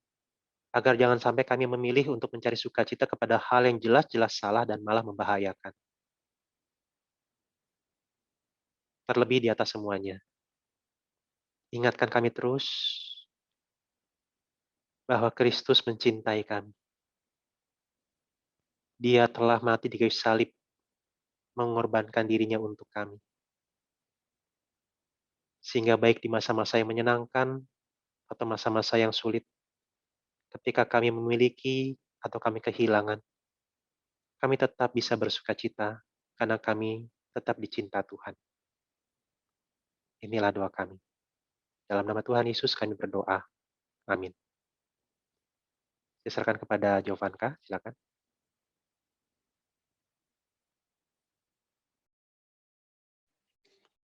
agar jangan sampai kami memilih untuk mencari sukacita kepada hal yang jelas-jelas salah dan malah membahayakan. Terlebih di atas semuanya, ingatkan kami terus bahwa Kristus mencintai kami. Dia telah mati di kayu salib, mengorbankan dirinya untuk kami. Sehingga baik di masa-masa yang menyenangkan atau masa-masa yang sulit, ketika kami memiliki atau kami kehilangan, kami tetap bisa bersukacita karena kami tetap dicinta Tuhan. Inilah doa kami. Dalam nama Tuhan Yesus kami berdoa. Amin. Diserahkan kepada Jovanka, silakan.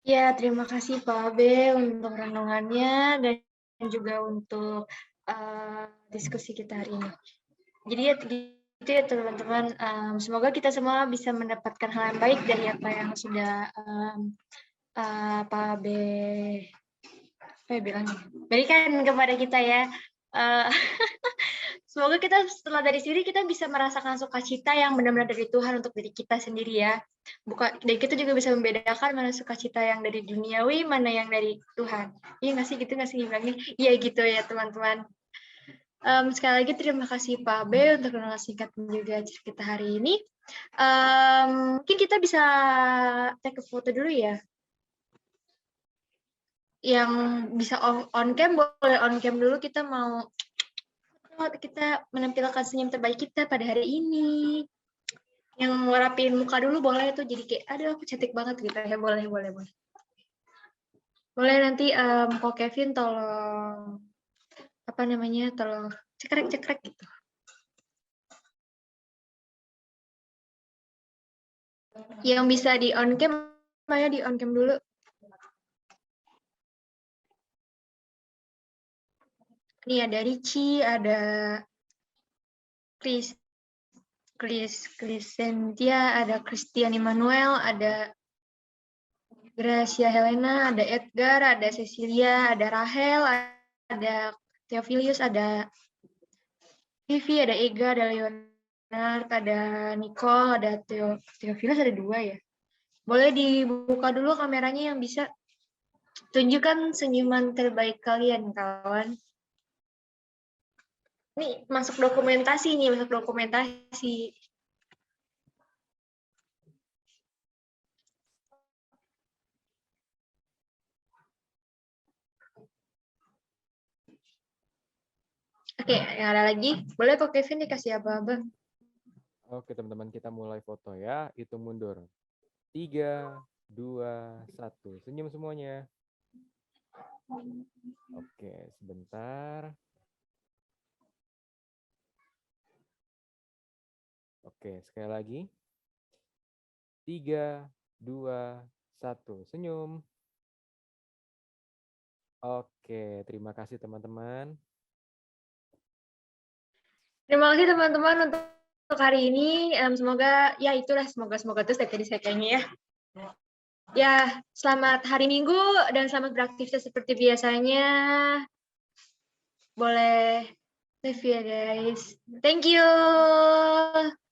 Ya, terima kasih Pak Abe untuk renungannya dan juga untuk diskusi kita hari ini. Jadi ya gitu ya teman-teman, semoga kita semua bisa mendapatkan hal yang baik dari apa yang sudah Pak Abe bilang berikan kepada kita ya. Semoga kita setelah dari sini kita bisa merasakan sukacita yang benar-benar dari Tuhan untuk diri kita sendiri ya. Dan kita juga bisa membedakan mana sukacita yang dari duniawi, mana yang dari Tuhan. Iya nggak sih, gitu nggak sih bilangnya? Iya gitu ya teman-teman. Sekali lagi terima kasih Pak B untuk renungan singkat juga kita hari ini. Mungkin kita bisa take a foto dulu ya. Yang bisa on cam boleh on cam dulu, kita mau kita menampilkan senyum terbaik kita pada hari ini. Yang ngerapiin muka dulu boleh tuh, jadi kayak aduh aku cantik banget gitu ya. Boleh. Boleh nanti Ko Kevin tolong tolong cekrek gitu. Yang bisa di on cam, Maya di on cam dulu. Ini ada Ricci, ada Chris Cynthia, ada Christian Emmanuel, ada Gracia Helena, ada Edgar, ada Cecilia, ada Rahel, ada Theophilus, ada Vivi, ada Ega, ada Leonard, ada Nicole, ada Theophilus, ada 2 ya. Boleh dibuka dulu kameranya yang bisa. Tunjukkan senyuman terbaik kalian, kawan. Ini masuk dokumentasi nih, Oke, yang ada lagi. Boleh kok Kevin dikasih apa-apa? Oke teman-teman, kita mulai foto ya. Hitung mundur. 3, 2, 1. Senyum semuanya. Oke, sebentar. Oke, sekali lagi. 3, 2, 1. Senyum. Oke, terima kasih teman-teman. Terima kasih teman-teman untuk hari ini. Semoga ya itulah semoga terus tadi saya kayaknya ya. Ya, selamat hari Minggu dan selamat beraktivitas seperti biasanya. Boleh live ya guys. Thank you.